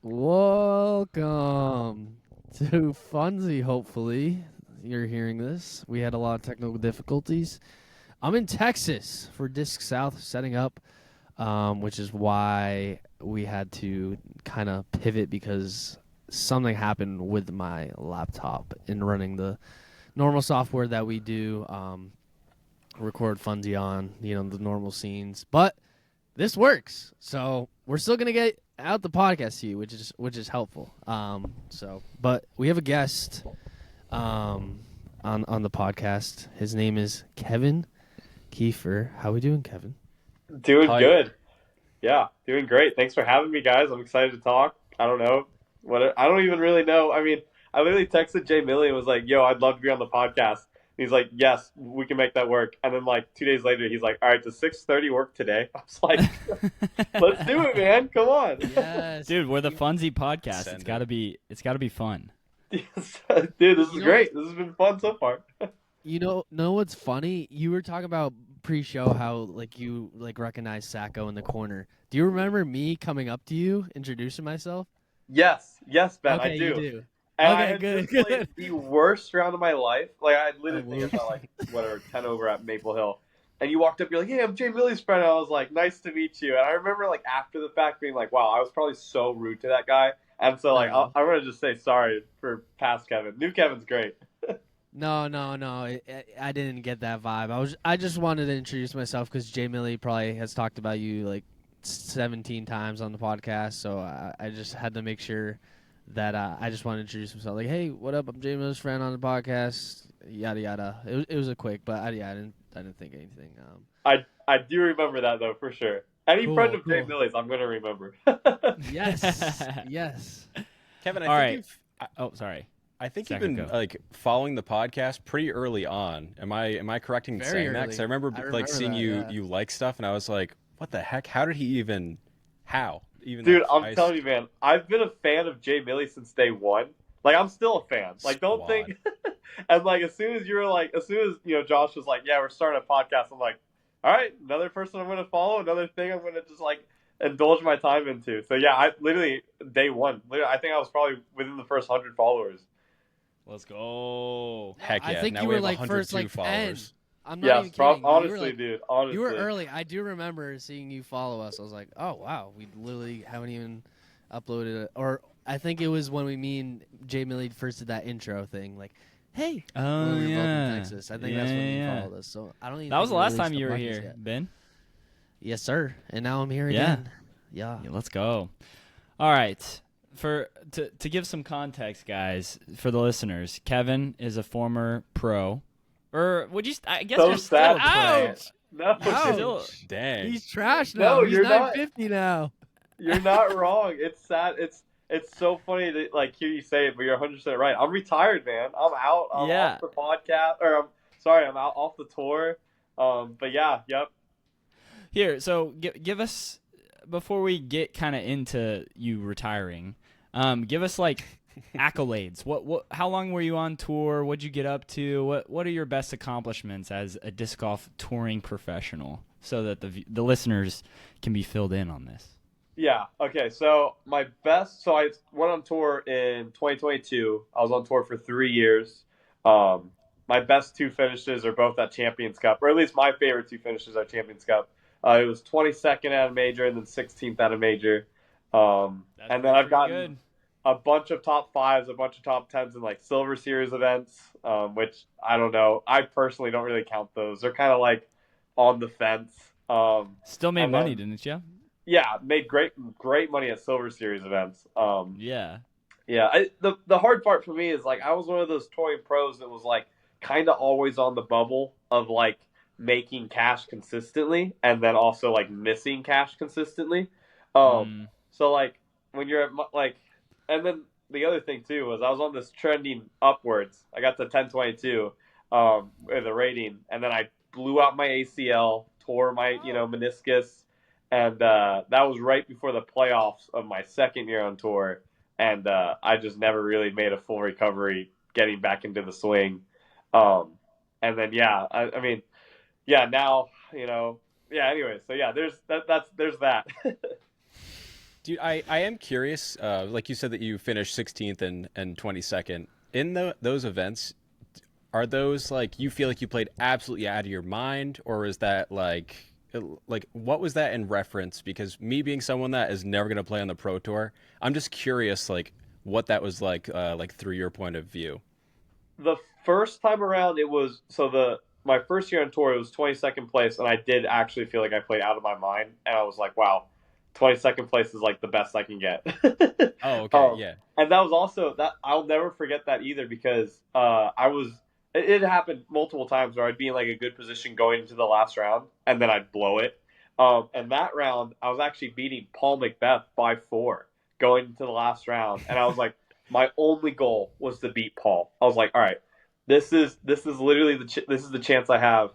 Welcome to Funsie, hopefully. You're hearing this. We had a lot of technical difficulties. I'm in Texas for Disc South setting up, which is why we had to kind of pivot because something happened with my laptop in running the normal software that we do record Funsie on, the normal scenes. But this works, so we're still gonna get out the podcast to you, which is helpful. But we have a guest on the podcast. His name is Kevin Kiefer. How we doing, Kevin? Doing good. Yeah, doing great. Thanks for having me, guys. I'm excited to talk. I don't know I don't even really know. I mean, I literally texted Jay Millie and was like, "Yo, I'd love to be on the podcast." And he's like, "Yes, we can make that work." And then like 2 days later, he's like, "All right, does 6:30 work today?" I was like, "Let's do it, man. Come on." Yes, dude. We're the Funsie podcast. It's gotta be fun. Dude, this is great. This has been fun so far. Know what's funny? You were talking about pre-show how you recognize Sajko in the corner. Do you remember me coming up to you, introducing myself? Yes, Ben, okay, I do. You do. And okay, I had good. just played the worst round of my life. Like, I literally think about 10 over at Maple Hill. And you walked up, you're like, "Hey, I'm Jay Millie's friend." And I was like, "Nice to meet you." And I remember after the fact being like, "Wow, I was probably so rude to that guy." And so I'm going to just say sorry for past Kevin. New Kevin's great. No. I didn't get that vibe. I just wanted to introduce myself because Jay Millie probably has talked about you 17 times on the podcast, so I just had to make sure that I just wanted to introduce myself. Like, "Hey, what up? I'm Jay Millie's friend on the podcast." Yada yada. It was a quick, but I didn't think anything. I do remember that though, for sure. Any friend of Jay Millie's, I'm gonna remember. Yes. Kevin, sorry. I think you've been following the podcast pretty early on. Am I correct in saying that? Because I remember seeing you like stuff, and I was like, "What the heck? How did he even? How?" Dude, I'm telling you, man. I've been a fan of Jay Millie since day one. I'm still a fan. Don't think. And as soon as Josh was like, "Yeah, we're starting a podcast," I'm like, "All right, another person I'm gonna follow, another thing I'm gonna just indulge my time into." So yeah, I literally day one. I think I was probably within the first 100 followers. Let's go. Heck yeah. I think now you we were have 102 first followers. 10. I'm not even kidding. Honestly, dude. Honestly. You were early. I do remember seeing you follow us. I was like, "Oh, wow. We literally haven't even uploaded it." Or I think it was when me and Jay Millie first did that intro thing. "Hey." Oh, when we were both yeah. in Texas. I think that's when you followed us. So I don't even That was think the last time released you the were podcast here, yet. Ben. Yes, sir. And now I'm here again. Yeah. Let's go. All right. To give some context, guys, for the listeners, Kevin is a former pro. Or would you? I guess so you're still a pro. Ouch! No, Ouch. Dang. He's trash now. No, He's you're 950 now. You're not wrong. It's sad. It's so funny to hear you say it, but you're 100% right. I'm retired, man. I'm out. I'm off the podcast, or I'm out off the tour. But yeah, yep. Here, so give us, before we get kind of into you retiring, give us accolades. How long were you on tour? What'd you get up to? What are your best accomplishments as a disc golf touring professional, so that the listeners can be filled in on this? Yeah. Okay. So I went on tour in 2022. I was on tour for 3 years. My best two finishes are both at Champions Cup, or at least my favorite two finishes are Champions Cup. It was 22nd at a major and then 16th at a major. And then I've gotten a bunch of top fives, a bunch of top tens in Silver Series events, which I don't know. I personally don't really count those. They're kind of on the fence. Still made money, didn't you? Yeah, made great money at Silver Series events. Yeah. The hard part for me is I was one of those touring pros that was kind of always on the bubble of making cash consistently and then also missing cash consistently. So when you're at and then the other thing too was I was on this trending upwards. I got to 1022 with a rating, and then I blew out my ACL, tore my meniscus, and that was right before the playoffs of my second year on tour, and I just never really made a full recovery getting back into the swing. And then I mean now anyway, so there's that. Dude, I am curious. Like you said that you finished 16th and 22nd in those events. Are those like you feel like you played absolutely out of your mind, or is that like what was that in reference? Because me being someone that is never going to play on the Pro Tour, I'm just curious like what that was like through your point of view. The first time around, it was my first year on tour. It was 22nd place, and I did actually feel like I played out of my mind, and I was like, wow. 22nd place is like the best I can get. Oh, okay, yeah. And that was also that I'll never forget that either because it happened multiple times where I'd be in like a good position going into the last round and then I'd blow it. And that round I was actually beating Paul Macbeth by 4 going into the last round, and I was like, my only goal was to beat Paul. I was like, all right, this is literally this is the chance I have.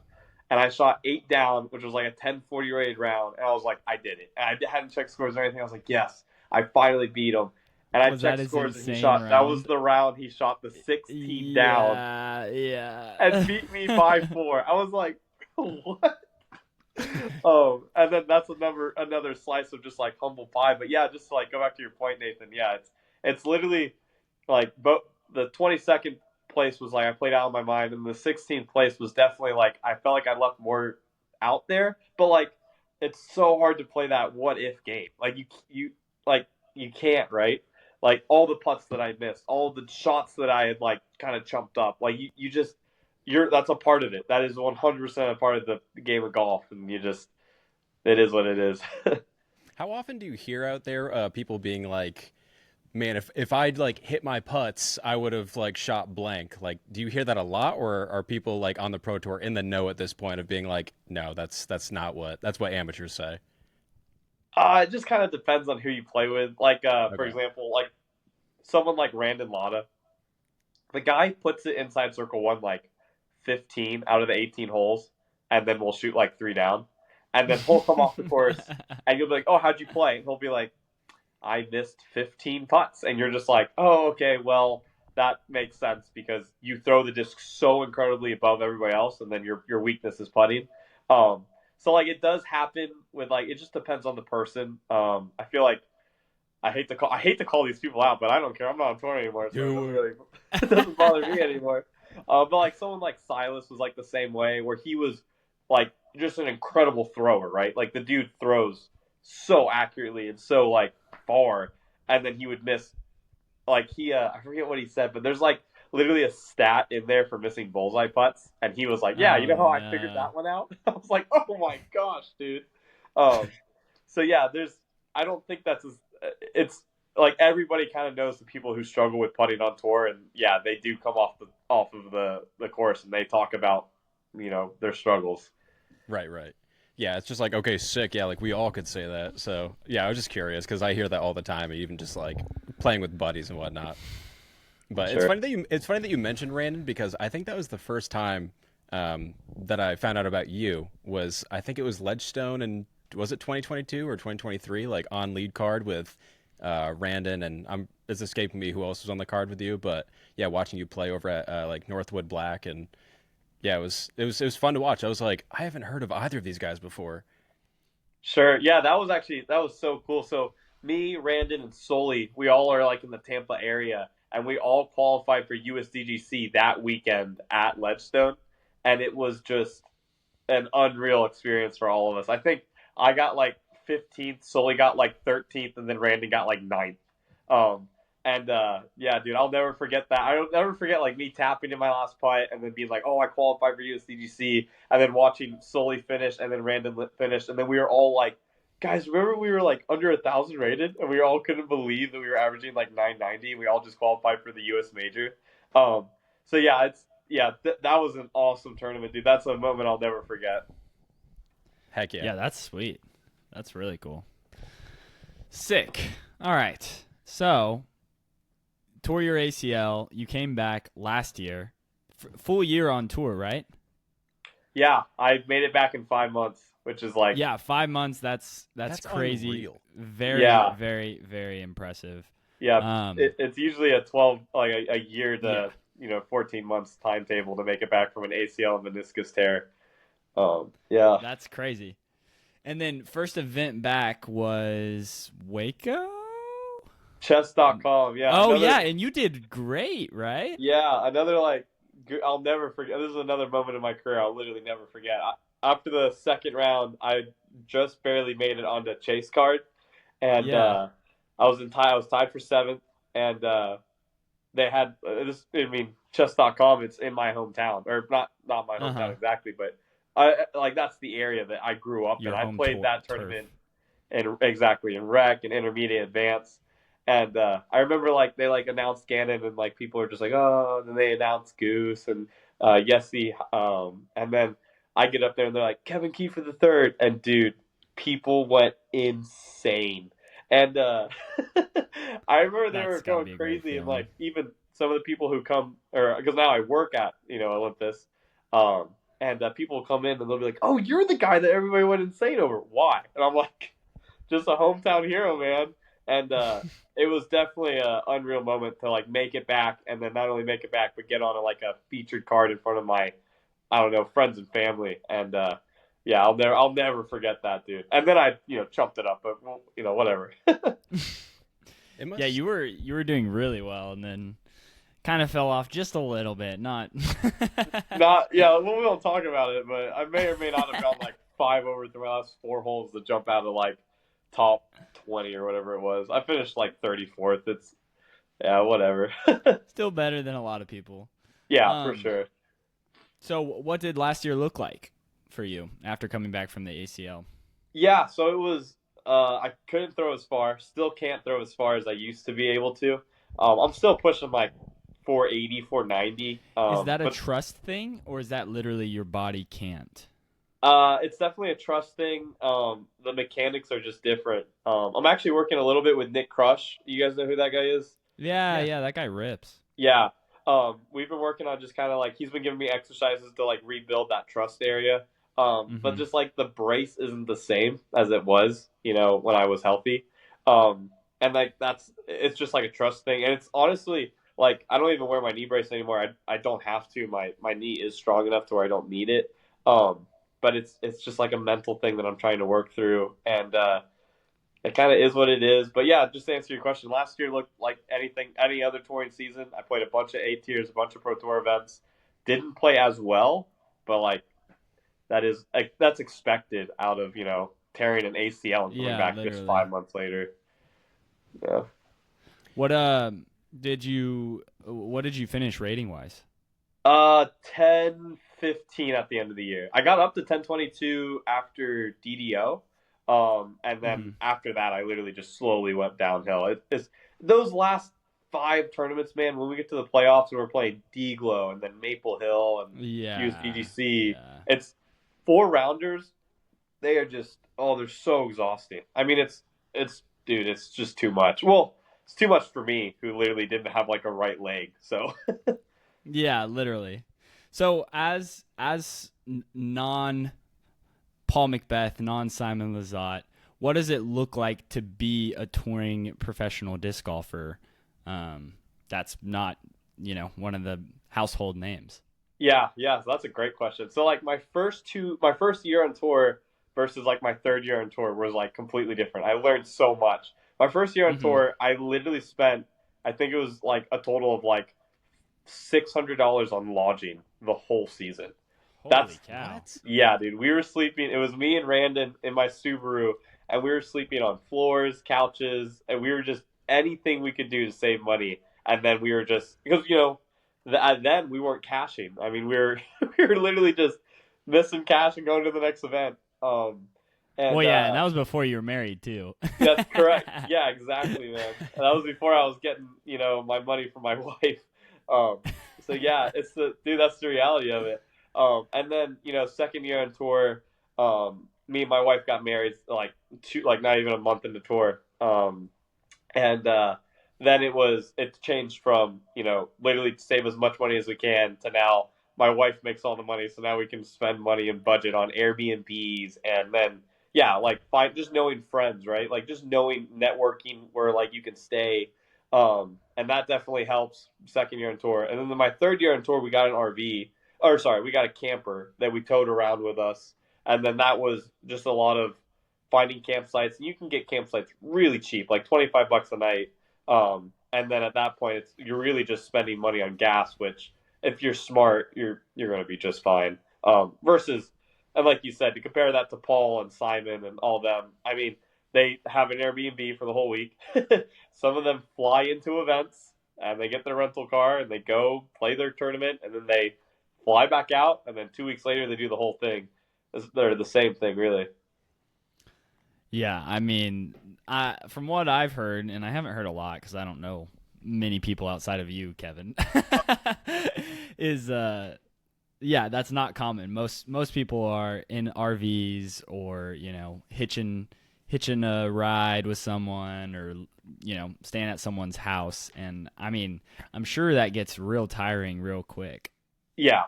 And I shot 8 down, which was like a 10-40 rated round. And I was like, I did it. And I hadn't checked scores or anything. I was like, yes, I finally beat him. And I checked scores and he shot. That was the round he shot the 16 down. Yeah. And beat me by 4. I was like, what? And then that's another slice of just like humble pie. But yeah, just to like go back to your point, Nathan. Yeah, it's literally like the 22nd place was like I played out of my mind, and the 16th place was definitely like I felt like I left more out there, but like it's so hard to play that what if game. Like you can't, right? Like all the putts that I missed, all the shots that I had like kind of chumped up, like that's a part of it. That is 100% a part of the game of golf, and it is what it is. How often do you hear out there people being like, man, if I'd like hit my putts, I would have like shot blank. Like, do you hear that a lot, or are people like on the Pro Tour in the know at this point of being like, no, that's what amateurs say? It just kind of depends on who you play with. Like, Okay. for example, like someone like Randon Lotta, the guy puts it inside circle 1 like 15 out of the 18 holes, and then we'll shoot like 3 down, and then he'll come off the course, and you'll be like, oh, how'd you play? And he'll be like, I missed 15 putts. And you're just like, oh, okay, well, that makes sense because you throw the disc so incredibly above everybody else, and then your weakness is putting. So like it does happen with like it just depends on the person. I feel like I hate to call these people out, but I don't care. I'm not on tour anymore, so it doesn't bother me anymore. But like someone like Silas was like the same way, where he was like just an incredible thrower, right? Like the dude throws so accurately and so like far, and then he would miss like I forget what he said, but there's like literally a stat in there for missing bullseye putts, and he was like, yeah, you know how I figured that one out? I was like, oh my gosh, dude. So yeah, I don't think it's like everybody kind of knows the people who struggle with putting on tour, and yeah, they do come off of the course and they talk about their struggles. Right. Yeah, it's just like, okay, sick. Yeah, like we all could say that. So yeah, I was just curious because I hear that all the time, even just like playing with buddies and whatnot. But Sure. It's funny that you mentioned Randon, because I think that was the first time that I found out about you. I think it was Ledgestone, and was it 2022 or 2023? Like on lead card with Randon, and it's escaping me who else was on the card with you. But yeah, watching you play over at like Northwood Black, and yeah, it was fun to watch. I was like, I haven't heard of either of these guys before. Sure. Yeah, that was so cool. So me, Randon, and Sully, we all are like in the Tampa area, and we all qualified for USDGC that weekend at Ledgestone, and it was just an unreal experience for all of us. I think I got like 15th, Sully got like 13th, and then Randon got like 9th. Yeah, dude, I'll never forget that. I'll never forget like me tapping in my last putt and then being like, oh, I qualified for USDGC, and then watching Sully finish and then Randon finish, and then we were all like, guys, remember we were like under 1,000 rated, and we all couldn't believe that we were averaging like 990, and we all just qualified for the US Major. So yeah, that was an awesome tournament, dude. That's a moment I'll never forget. Heck yeah. Yeah, that's sweet. That's really cool. Sick. All right. So, tore your ACL. You came back last year. Full year on tour, right? Yeah, I made it back in 5 months, which is like 5 months. That's crazy. Unreal. Very, Yeah. very, very impressive. Yeah, it's usually a 12 like a year to 14 months timetable to make it back from an ACL and meniscus tear. Yeah. That's crazy. And then first event back was Waco? Chess.com, yeah. Oh, Another, yeah, and you did great, right? yeah, another like I'll never forget. This is another moment in my career I'll literally never forget. After the second round, I just barely made it onto chase card, and Yeah. I was tied for seventh, and they had this. I mean, chess.com. It's in my hometown, or not my hometown Uh-huh. exactly, but I like that's the area that I grew up in. Your I home played that turf. tournament in rec and intermediate advance. And I remember like they like announced Gannon and like people were just like, oh, and then they announced Goose and Yessie, and then I get up there and they're like Kevin Kiefer the third, and dude, people went insane. And I remember they That's were gotta going be a great crazy, and feeling. like even some of the people who come, or because now I work at Olympus, um, and people will come in and they'll be like, "Oh, you're the guy that everybody went insane over. Why?" And I'm like, "Just a hometown hero, man." And it was definitely an unreal moment to like make it back, and then not only make it back, but get on like a featured card in front of my, I don't know, friends and family. And yeah, I'll never forget that, dude. And then I chumped it up, but well, whatever. It must. Yeah, you were doing really well, and then kind of fell off just a little bit. Not. Not yeah, well, we don't talk about it, but I may or may not have gone like 5 over the last 4 holes to jump out of like top 20 or whatever it was. I finished like 34th. It's yeah, whatever. Still better than a lot of people. Yeah, for sure. So, what did last year look like for you after coming back from the ACL? Yeah, so it was. I couldn't throw as far. Still can't throw as far as I used to be able to. I'm still pushing like 480, 490. Is that a But trust thing, or is that literally your body can't? it's definitely a trust thing. The mechanics are just different. I'm actually working a little bit with Nick Crush. You guys know who that guy is? Yeah, that guy rips. Yeah. We've been working on just kind of like he's been giving me exercises to like rebuild that trust area. But just like the brace isn't the same as it was, when I was healthy. And like it's just like a trust thing. And it's honestly like I don't even wear my knee brace anymore. I don't have to. My knee is strong enough to where I don't need it. But it's just like a mental thing that I'm trying to work through, and it kind of is what it is. But yeah, just to answer your question, last year looked like any other touring season. I played a bunch of A tiers, a bunch of Pro Tour events. Didn't play as well, but like that's expected out of tearing an ACL and coming back literally. just 5 months later. Yeah. What did you finish rating wise? 10-15 at the end of the year. I got up to 10-22 after DDO. And then after that, I literally just slowly went downhill. It's those last 5 tournaments, man. When we get to the playoffs and we're playing D-Glow and then Maple Hill and USBGC, it's 4 rounders. They are just they're so exhausting. I mean, it's just too much. Well, it's too much for me, who literally didn't have like a right leg. So yeah, literally. So as non Paul Macbeth, non Simon Lizotte, what does it look like to be a touring professional disc golfer? That's not one of the household names. Yeah, so that's a great question. So like my first year on tour versus like my third year on tour was like completely different. I learned so much. My first year on tour, I literally spent, I think it was like a total of like $600 on lodging the whole season. Holy cow. What? Yeah, dude. We were sleeping. It was me and Randon in my Subaru, and we were sleeping on floors, couches, and we were just anything we could do to save money. And then we were just because then we weren't cashing. I mean, we were literally just missing cash and going to the next event. And and that was before you were married too. That's correct. Yeah, exactly, man. And that was before I was getting my money from my wife. So yeah, that's the reality of it. And then second year on tour, me and my wife got married like not even a month into tour. And then it changed from literally save as much money as we can to now my wife makes all the money, so now we can spend money and budget on Airbnbs, and then just knowing friends, right? Like just knowing networking where like you can stay. And that definitely helps second year on tour. And then my third year on tour, we got an RV. We got a camper that we towed around with us. And then that was just a lot of finding campsites, and you can get campsites really cheap, like $25 a night. And then at that point, you're really just spending money on gas, which if you're smart, you're going to be just fine. Versus, and like you said, to compare that to Paul and Simon and all them, I mean, they have an Airbnb for the whole week. Some of them fly into events and they get their rental car and they go play their tournament and then they fly back out and then 2 weeks later they do the whole thing. They're the same thing, really. Yeah, I mean, from what I've heard, and I haven't heard a lot because I don't know many people outside of you, Kevin, is yeah, that's not common. Most people are in RVs or hitching a ride with someone or staying at someone's house, and I mean, I'm sure that gets real tiring real quick. Yeah,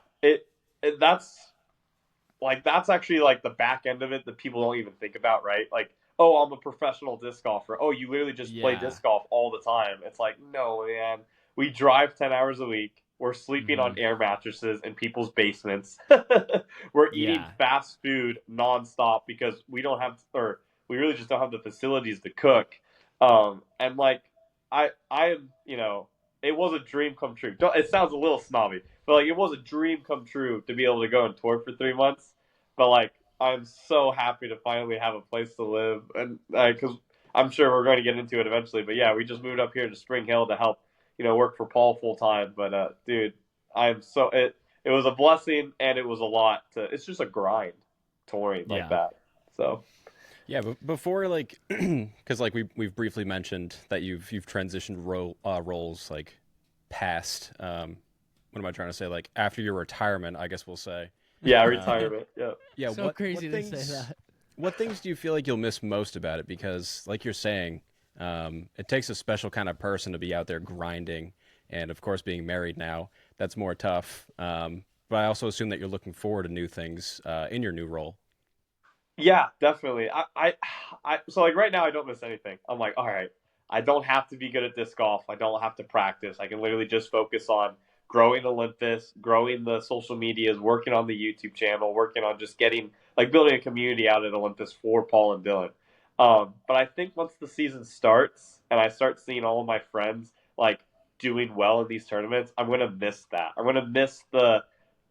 that's actually like the back end of it that people don't even think about, right? Like, oh, I'm a professional disc golfer. Oh, you literally just play disc golf all the time. It's like, no, man. We drive 10 hours a week. We're sleeping on air mattresses in people's basements. We're eating fast food nonstop because we really just don't have the facilities to cook. And like, I am, it was a dream come true. It sounds a little snobby, but like, it was a dream come true to be able to go and tour for 3 months. But like, I'm so happy to finally have a place to live, and because I'm sure we're going to get into it eventually. But yeah, we just moved up here to Spring Hill to help, work for Paul full time. But dude, it was a blessing and it was a lot. It's just a grind touring like that. So. Yeah, but before, like, because like we've briefly mentioned that you've transitioned roles like past what am I trying to say, like after your retirement, I guess we'll say. Yeah, retirement. Yeah. Yeah. So crazy to say that. What things do you feel like you'll miss most about it? Because like you're saying, it takes a special kind of person to be out there grinding, and of course, being married now, that's more tough. But I also assume that you're looking forward to new things in your new role. Yeah, definitely. So like right now I don't miss anything. I'm like, all right, I don't have to be good at disc golf. I don't have to practice. I can literally just focus on growing Olympus, growing the social medias, working on the YouTube channel, working on just building a community out at Olympus for Paul and Dylan. But I think once the season starts and I start seeing all of my friends like doing well in these tournaments, I'm gonna miss that. I'm gonna miss the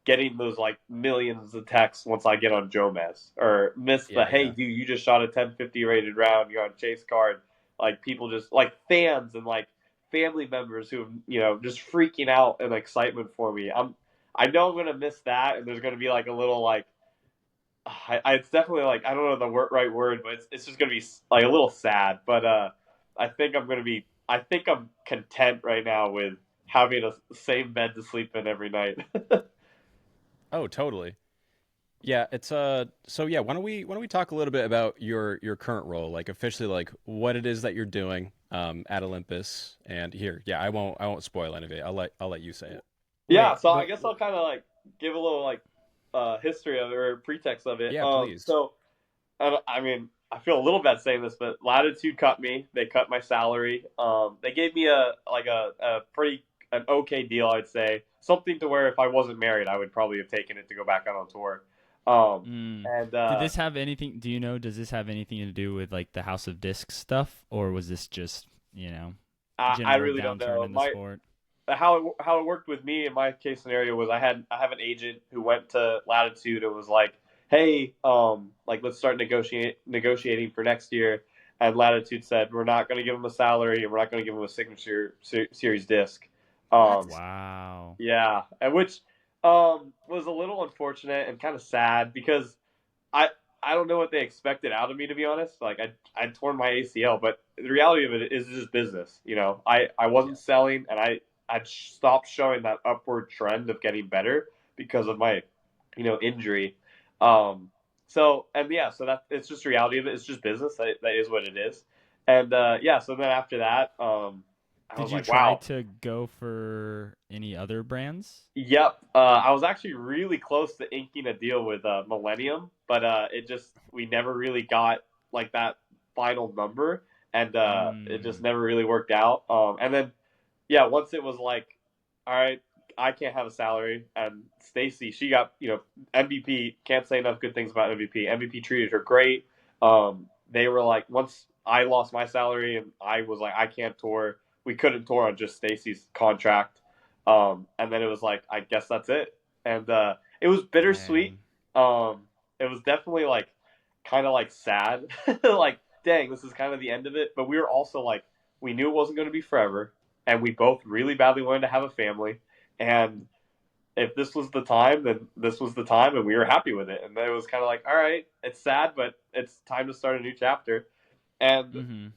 getting those like millions of texts once I get on Jomez, or miss hey, dude, you just shot a 1050 rated round, you're on chase card. Like people just like fans and like family members who just freaking out and excitement for me. I know I'm gonna miss that, and there's gonna be like a little like it's definitely like I don't know the right word, but it's just gonna be like a little sad. But I think I'm content right now with having a same bed to sleep in every night. Oh, totally. Yeah, it's so yeah, why don't we talk a little bit about your current role, like officially like what it is that you're doing at Olympus. And here, yeah, I won't spoil any of it. I'll let you say it. Yeah, so I guess I'll kind of like give a little like history of it or pretext of it. Yeah, please. So I mean, I feel a little bad saying this, but Latitude cut me. They cut my salary. They gave me a pretty an okay deal, I'd say. Something to where if I wasn't married, I would probably have taken it to go back out on tour. And did this have anything? Do you know? Does this have anything to do with like the House of Disc stuff, or was this just I really don't know. In the sport? How it worked with me in my case scenario was I have an agent who went to Latitude and was like, hey, like let's start negotiating for next year. And Latitude said we're not going to give him a salary and we're not going to give him a signature series disc. Wow. Yeah, and which was a little unfortunate and kind of sad because I don't know what they expected out of me, to be honest. Like I torn my ACL, but the reality of it is just business. I wasn't selling, and I stopped showing that upward trend of getting better because of my injury. So that it's just reality of it. It's just business. That is what it is. And so then after that, did you try to go for any other brands? Yep. I was actually really close to inking a deal with Millennium, but we never really got like that final number, and it just never really worked out. And then, once it was like, all right, I can't have a salary, and Stacy, she got MVP. Can't say enough good things about MVP. MVP treated her great. they were like, once I lost my salary and I was like, I can't tour. We couldn't tour on just Stacy's contract. And then it was like, I guess that's it. And it was bittersweet. It was definitely like kind of like sad, like, dang, this is kind of the end of it. But we were also like, we knew it wasn't going to be forever, and we both really badly wanted to have a family. And if this was the time, then this was the time, and we were happy with it. And then it was kind of like, all right, it's sad, but it's time to start a new chapter. And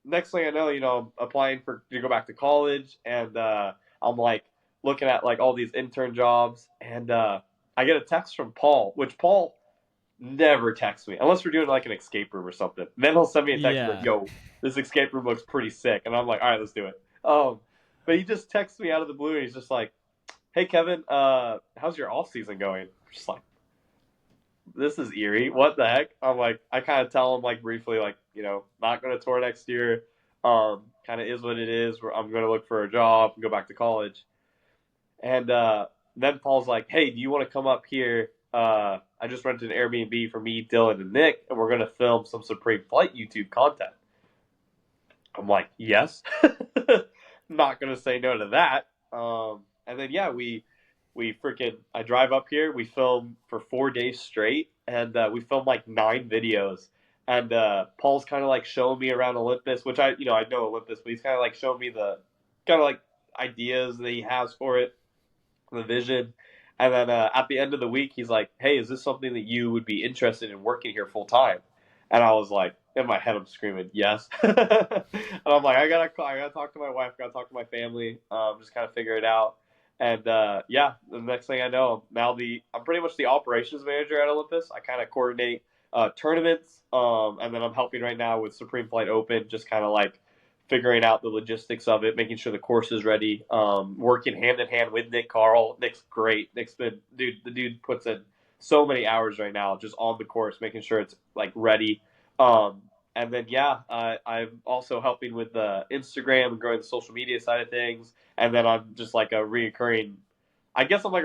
next thing I know, I'm applying to go back to college, and I'm like looking at like all these intern jobs, and I get a text from Paul, which Paul never texts me unless we're doing like an escape room or something. And then he'll send me a text like, "Yo, this escape room looks pretty sick," and I'm like, "All right, let's do it." But he just texts me out of the blue, and he's just like, "Hey, Kevin, how's your off season going?" I'm just like, this is eerie. What the heck? I'm like, I kind of tell him like briefly, like, not going to tour next year. Kind of is what it is. I'm going to look for a job and go back to college. And then Paul's like, hey, do you want to come up here? I just rented an Airbnb for me, Dylan, and Nick, and we're going to film some Supreme Flight YouTube content. I'm like, yes. Not going to say no to that. And then, yeah, I drive up here, we film for 4 days straight, and we film like 9 videos. And Paul's kind of like showing me around Olympus, which I know Olympus, but he's kind of like showing me the kind of like ideas that he has for it, the vision. And then at the end of the week, he's like, hey, is this something that you would be interested in working here full time? And I was like, in my head, I'm screaming, yes. And I'm like, I gotta talk to my wife, gotta talk to my family, just kind of figure it out. And yeah, the next thing I know, now I'm pretty much the operations manager at Olympus. I kind of coordinate tournaments, and then I'm helping right now with Supreme Flight Open, just kind of like figuring out the logistics of it, making sure the course is ready, working hand in hand with Nick Carl. Nick's great. Nick's been, the dude puts in so many hours right now just on the course, making sure it's like ready. And then, yeah, I'm also helping with the Instagram and growing the social media side of things. And then I'm just like I'm like a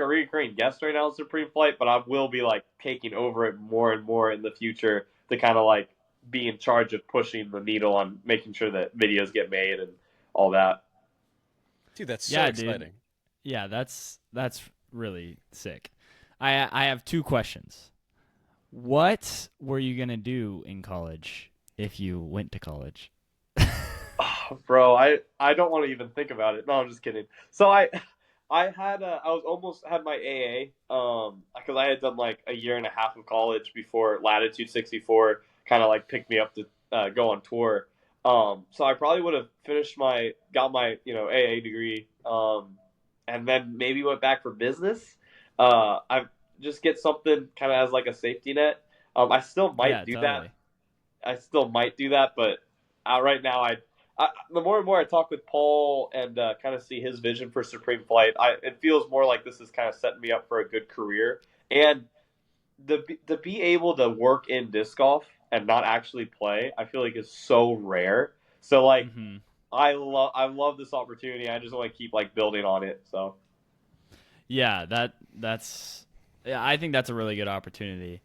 reoccurring guest right now in Supreme Flight, but I will be like taking over it more and more in the future to kind of like be in charge of pushing the needle on making sure that videos get made and all that. Dude, that's so exciting. Dude. Yeah, that's really sick. I have 2 questions. What were you going to do in college if you went to college? Oh, bro, I don't want to even think about it. No, I'm just kidding. So I almost had my AA because I had done like a year and a half of college before Latitude 64 kind of like picked me up to go on tour. So I probably would have got my AA degree, and then maybe went back for business. I just get something kind of as like a safety net. I still might do that. I still might do that, but right now the more and more I talk with Paul and kind of see his vision for Supreme Flight, it feels more like this is kind of setting me up for a good career. And to be able to work in disc golf and not actually play, I feel like is so rare. So like, I love this opportunity. I just want to keep like building on it. So yeah, I think that's a really good opportunity.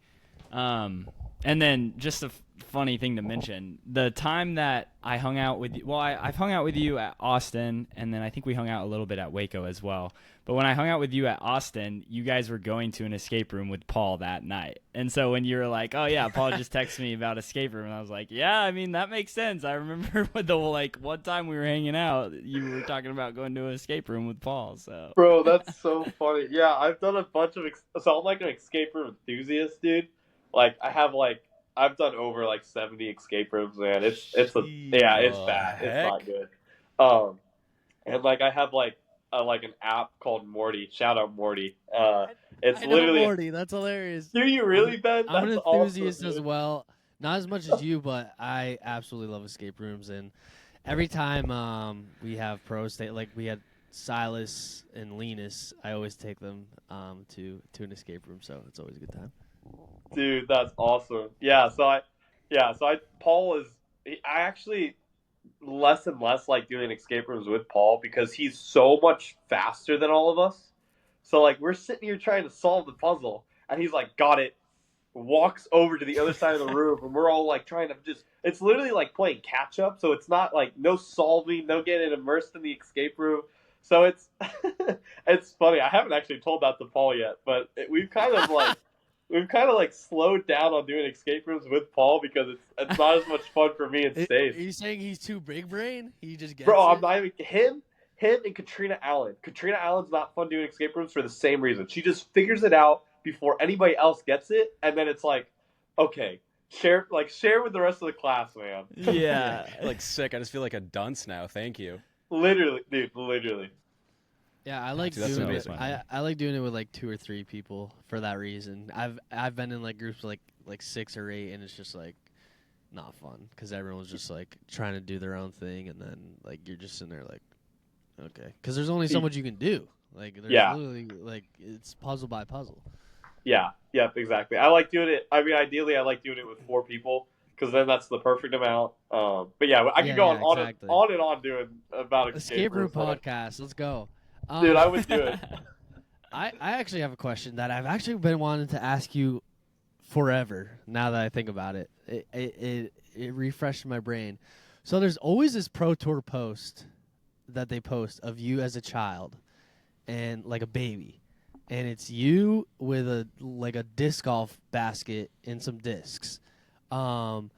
And then just a funny thing to mention, the time that I hung out with you, I've hung out with you at Austin, and then I think we hung out a little bit at Waco as well. But when I hung out with you at Austin, you guys were going to an escape room with Paul that night. And so when you were like, oh yeah, Paul just texted me about escape room, and I was like, yeah, I mean, that makes sense. I remember one time we were hanging out, you were talking about going to an escape room with Paul. So bro, that's so funny. Yeah, I've done a bunch of so I'm like an escape room enthusiast, dude. Like I've done over like 70 escape rooms, man. It's bad. Heck? It's not good. And like I have like an app called Morty. Shout out Morty. It's literally Morty. That's hilarious. Do you really, Ben? I'm an That's enthusiast awesome, as well. Not as much as you, but I absolutely love escape rooms. And every time we have pros stay, like we had Silas and Linus, I always take them to an escape room. So it's always a good time. Dude, that's awesome. Paul is. I actually less and less like doing escape rooms with Paul because he's so much faster than all of us. So like we're sitting here trying to solve the puzzle, and he's like, "Got it, walks over to the other side of the room, and we're all like trying to it's literally like playing catch up. So it's not like no solving, no getting immersed in the escape room. So it's it's funny. I haven't actually told that to Paul yet, but we've kind of like slowed down on doing escape rooms with Paul because it's not as much fun for me in Are stage. you saying he's too big brain? He just gets Bro, it? I'm not even him and Katrina Allen. Katrina Allen's not fun doing escape rooms for the same reason. She just figures it out before anybody else gets it, and then it's like, okay, share with the rest of the class, man. Yeah. Like sick. I just feel like a dunce now. Thank you. Literally, dude, literally. Yeah, I like Dude, that's doing it. amazing. I like doing it with like 2 or 3 people for that reason. I've been in like groups like 6 or 8, and it's just like not fun because everyone's just like trying to do their own thing, and then like you're just sitting there like, okay, because there's only so much you can do. Like there's literally like it's puzzle by puzzle. Yeah, exactly. I like doing it. I mean, ideally, I like doing it with 4 people because then that's the perfect amount. But yeah, I could go on and on doing about escape room rooms. podcast. Let's go. Dude, I would do it. I actually have a question that I've actually been wanting to ask you forever. Now that I think about it, it refreshed my brain. So there's always this Pro Tour post that they post of you as a child and like a baby, and it's you with a disc golf basket and some discs. So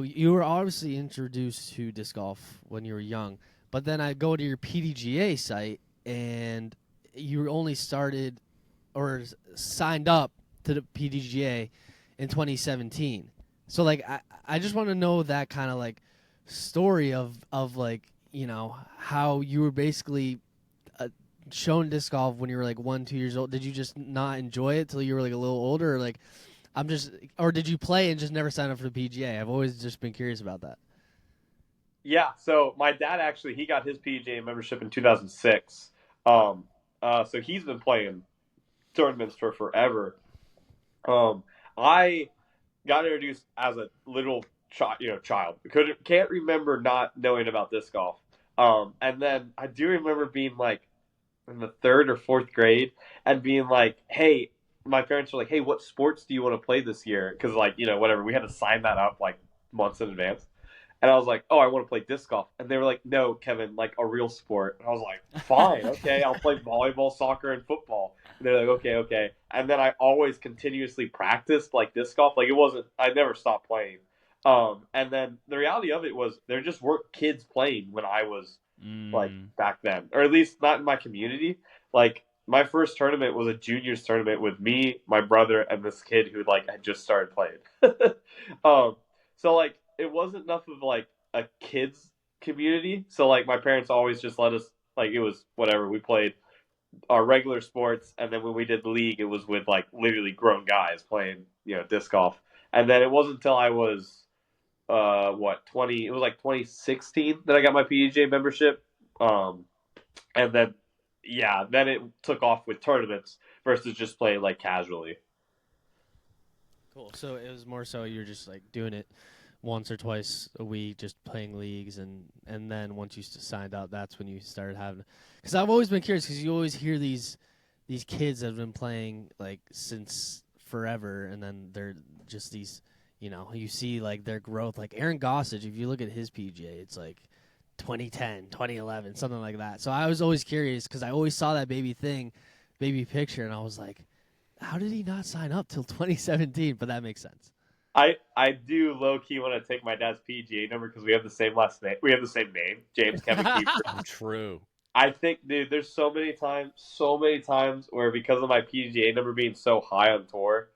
you were obviously introduced to disc golf when you were young. But then I go to your PDGA site, and you only started or signed up to the PDGA in 2017. So, like, I just want to know that kind of, like, story of like, you know, how you were basically shown disc golf when you were, like, 1, 2 years old. Did you just not enjoy it till you were, like, a little older? Or, like, or did you play and just never sign up for the PGA? I've always just been curious about that. Yeah, so my dad actually, he got his PGA membership in 2006. So he's been playing tournaments for forever. I got introduced as a little child. Can't remember not knowing about disc golf. And then I do remember being like in the 3rd or 4th grade and being like, hey, my parents were like, hey, what sports do you want to play this year? Because like, whatever, we had to sign that up like months in advance. And I was like, oh, I want to play disc golf. And they were like, no, Kevin, like a real sport. And I was like, fine, okay, I'll play volleyball, soccer, and football. And they're like, okay. And then I always continuously practiced like disc golf. Like I never stopped playing. And then the reality of it was there just weren't kids playing when I was like back then, or at least not in my community. Like my first tournament was a juniors tournament with me, my brother, and this kid who like had just started playing. So like, it wasn't enough of like a kids community. So like my parents always just let us, like, it was whatever. We played our regular sports, and then when we did league, it was with like literally grown guys playing, disc golf. And then it wasn't until I was 20, it was like 2016 that I got my PDGA membership. And then then it took off with tournaments versus just playing like casually. Cool. So it was more so you're just like doing it once or twice a week, just playing leagues, and then once you signed out, that's when you started having. Because I've always been curious, because you always hear these kids that have been playing like since forever, and then they're just these, you see like their growth. Like Aaron Gossage, if you look at his PGA, it's like 2010, 2011, something like that. So I was always curious because I always saw that baby picture, and I was like, how did he not sign up till 2017? But that makes sense. I do low key want to take my dad's PGA number because we have the same last name. We have the same name, James Kevin Kiefer. True. I think, dude, there's so many times where because of my PGA number being so high on tour,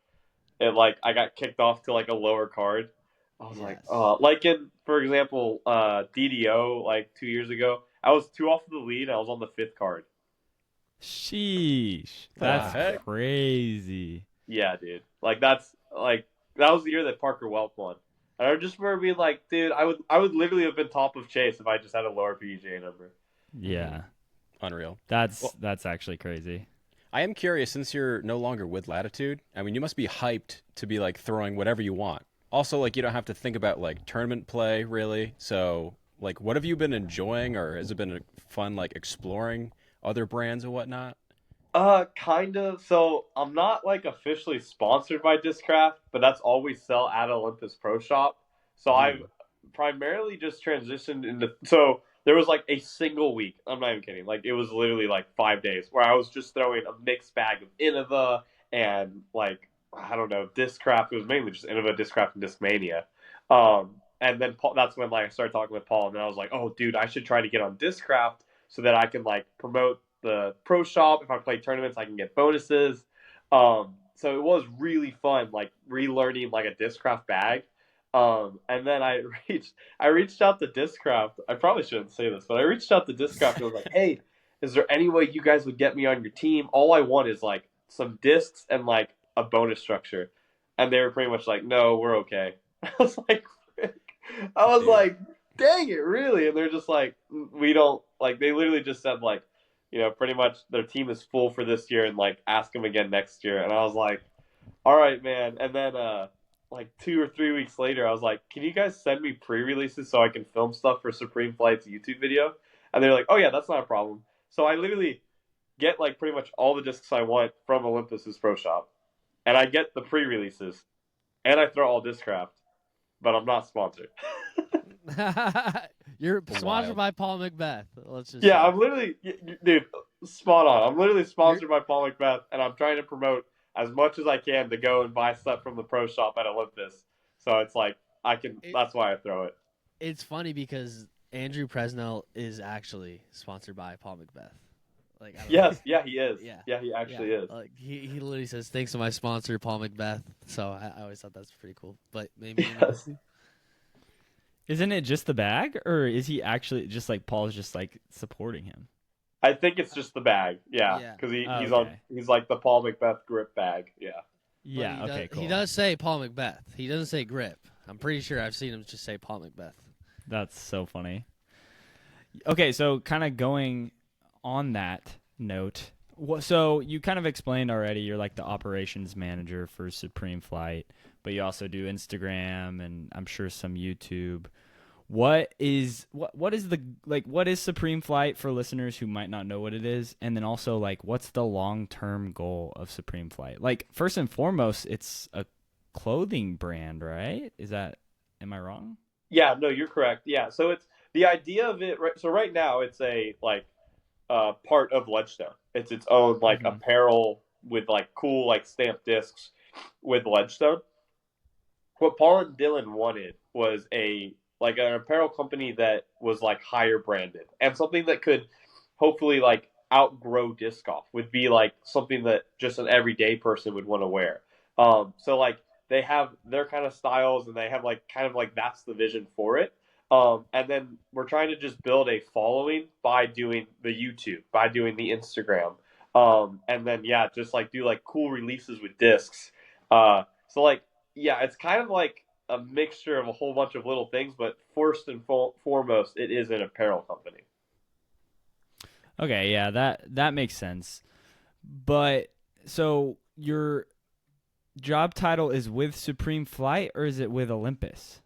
and like I got kicked off to like a lower card. I was like, like in, for example, DDO like 2 years ago, I was 2 off of the lead. I was on the 5th card. Sheesh, that's crazy. Yeah, dude. Like that's like. That was the year that Parker Welk won. And I just remember being like, dude, I would literally have been top of Chase if I just had a lower PGA number. Yeah. Unreal. That's actually crazy. I am curious, since you're no longer with Latitude, I mean, you must be hyped to be like throwing whatever you want. Also, like, you don't have to think about like tournament play really. So like, what have you been enjoying, or has it been fun like exploring other brands and whatnot? Kind of. So I'm not like officially sponsored by Discraft, but that's all we sell at Olympus Pro Shop. So I've Ooh. primarily just transitioned into. So there was like a single week. I'm not even kidding. Like it was literally like 5 days where I was just throwing a mixed bag of Innova and like I don't know Discraft. It was mainly just Innova, Discraft, and Discmania. And then Paul, that's when like I started talking with Paul, and then I was like, oh, dude, I should try to get on Discraft so that I can like promote the pro shop. If I play tournaments, I can get bonuses. So it was really fun, like relearning like a Discraft bag. And then I reached out to Discraft. I probably shouldn't say this, but I reached out to Discraft and was like, hey, is there any way you guys would get me on your team? All I want is like some discs and like a bonus structure. And they were pretty much like, no, we're okay. I was like, I was Dude. like, dang it, really? And they're just like, we don't like. They literally just said like, pretty much their team is full for this year, and like ask them again next year. And I was like, all right, man. And then like 2 or 3 weeks later, I was like, can you guys send me pre-releases so I can film stuff for Supreme Flight's YouTube video? And they're like, oh yeah, that's not a problem. So I literally get like pretty much all the discs I want from Olympus's Pro Shop, and I get the pre-releases, and I throw all Discraft, but I'm not sponsored. You're sponsored Wild. by Paul Macbeth. Let's just Yeah, say. I'm literally, dude, spot on. I'm literally sponsored by Paul Macbeth, and I'm trying to promote as much as I can to go and buy stuff from the pro shop at Olympus. So it's like that's why I throw it. It's funny because Andrew Presnell is actually sponsored by Paul Macbeth. Like, I don't Yes, yeah, he is. Yeah. Yeah, he actually is. Like he literally says thanks to my sponsor Paul Macbeth. So I always thought that's pretty cool. But maybe Yes. Isn't it just the bag, or is he actually just like Paul's just like supporting him? I think it's just the bag. Yeah, Yeah. because Okay. he's like the Paul Macbeth grip bag. Yeah. Yeah. But Okay. Cool. He does say Paul Macbeth. He doesn't say grip. I'm pretty sure I've seen him just say Paul Macbeth. That's so funny. Okay, so kind of going on that note, so you kind of explained already you're like the operations manager for Supreme Flight, but you also do Instagram and I'm sure some YouTube. What is Supreme Flight for listeners who might not know what it is? And then also like what's the long-term goal of Supreme Flight? Like first and foremost, it's a clothing brand, right? Am I wrong? Yeah, no, you're correct. Yeah, so it's the idea of it. Right, so right now it's a like part of Ledgestone. It's its own like Mhm. apparel with like cool like stamped discs with Ledgestone. What Paul and Dylan wanted was an apparel company that was like higher branded and something that could hopefully like outgrow disc golf, would be like something that just an everyday person would want to wear. So like they have their kind of styles, and they have like kind of like that's the vision for it. And then we're trying to just build a following by doing the YouTube, by doing the Instagram, and then yeah, just like do like cool releases with discs. So like yeah, it's kind of like a mixture of a whole bunch of little things, but first and foremost, it is an apparel company. Okay, yeah, that makes sense. But so your job title is with Supreme Flight, or is it with Olympus?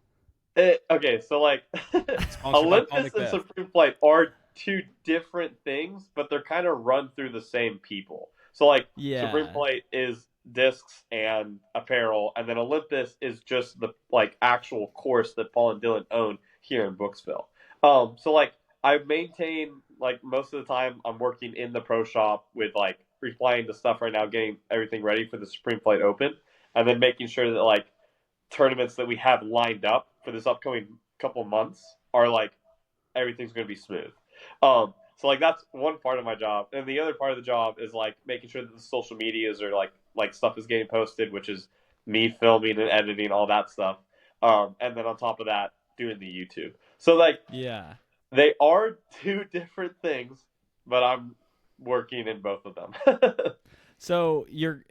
Okay, so like Sponsored by Paul Olympus and Macbeth. Supreme Flight are two different things, but they're kind of run through the same people. So like Yeah. Supreme Flight is discs and apparel, and then Olympus is just the like actual course that Paul and Dylan own here in Brooksville. So like I maintain like most of the time I'm working in the pro shop with like replying to stuff right now, getting everything ready for the Supreme Flight Open, and then making sure that like tournaments that we have lined up for this upcoming couple months are like everything's going to be smooth. So like that's one part of my job, and the other part of the job is like making sure that the social medias are like stuff is getting posted, which is me filming and editing all that stuff. And then on top of that, doing the YouTube. So like Yeah. they are two different things, but I'm working in both of them. So you're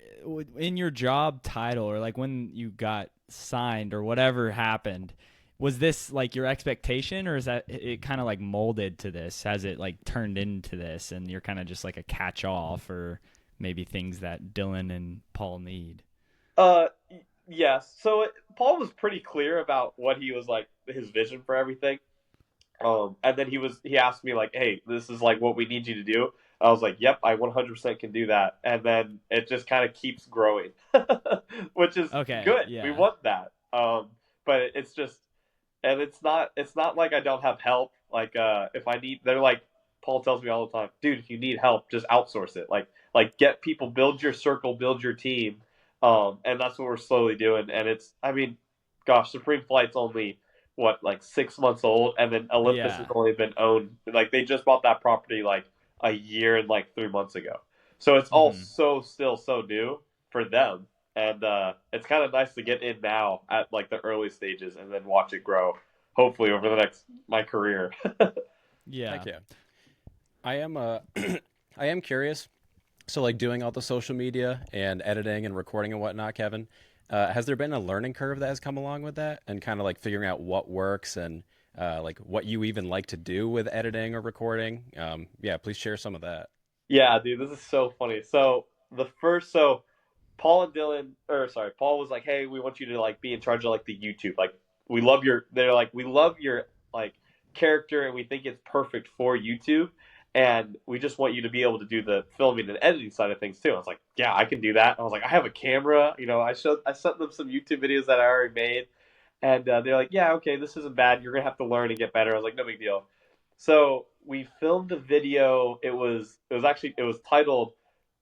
in your job title, or like when you got signed or whatever happened, was this like your expectation, or is that it kind of like molded to this? Has it like turned into this, and you're kind of just like a catch-all for maybe things that Dylan and Paul need? Yes. So Paul was pretty clear about what he was like, his vision for everything. And then he asked me like, "Hey, this is like what we need you to do." I was like, yep, I 100% can do that. And then it just kind of keeps growing, which is Okay, good. yeah. We want that. But it's just, and it's not like I don't have help. Like, if I need, they're like, Paul tells me all the time, dude, if you need help, just outsource it. Like get people, build your circle, build your team. And that's what we're slowly doing. And it's, I mean, gosh, Supreme Flight's only what, like 6 months old, and then Olympus has Yeah. only been owned, like they just bought that property like a year and like 3 months ago. So it's all still so new for them. And it's kind of nice to get in now at like the early stages and then watch it grow, hopefully over the next my career. Yeah. Heck yeah. I am I am curious. So like doing all the social media and editing and recording and whatnot, Kevin, has there been a learning curve that has come along with that and kind of like figuring out what works and like what you even like to do with editing or recording? Yeah, please share some of that. Yeah, dude, this is so funny. So Paul and Dylan, or sorry, Paul was like, "Hey, we want you to like be in charge of like the YouTube. Like, they're like, we love your like character, and we think it's perfect for YouTube, and we just want you to be able to do the filming and editing side of things too." I was like, "Yeah, I can do that." I was like, "I have a camera, you know." I sent them some YouTube videos that I already made, and they're like, "Yeah, okay, this isn't bad. You're gonna have to learn and get better." I was like, "No big deal." So we filmed a video. It was titled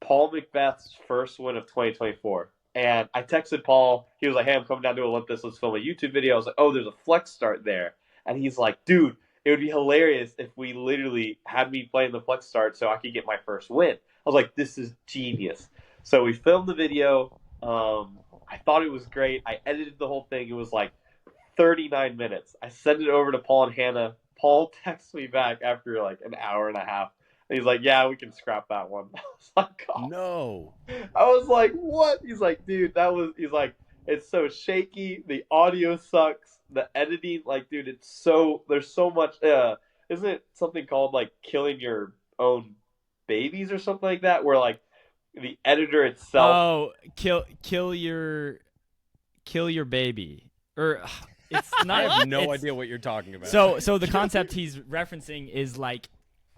Paul Macbeth's first win of 2024. And I texted Paul. He was like, "Hey, I'm coming down to Olympus. Let's film a YouTube video." I was like, "Oh, there's a flex start there." And he's like, "Dude, it would be hilarious if we literally had me playing the flex start so I could get my first win." I was like, "This is genius." So we filmed the video. I thought it was great. I edited the whole thing. It was like 39 minutes. I sent it over to Paul and Hannah. Paul texts me back after like an hour and a half. And he's like, "Yeah, we can scrap that one." I was like, "Oh." No. I was like, "What?" He's like, "Dude, he's like, it's so shaky. The audio sucks. The editing, like, dude, there's so much, isn't it something called like killing your own babies or something like that? Where like the editor itself. Oh, kill your baby. Or it's I not have no it's- idea what you're talking about. So the concept he's referencing is like,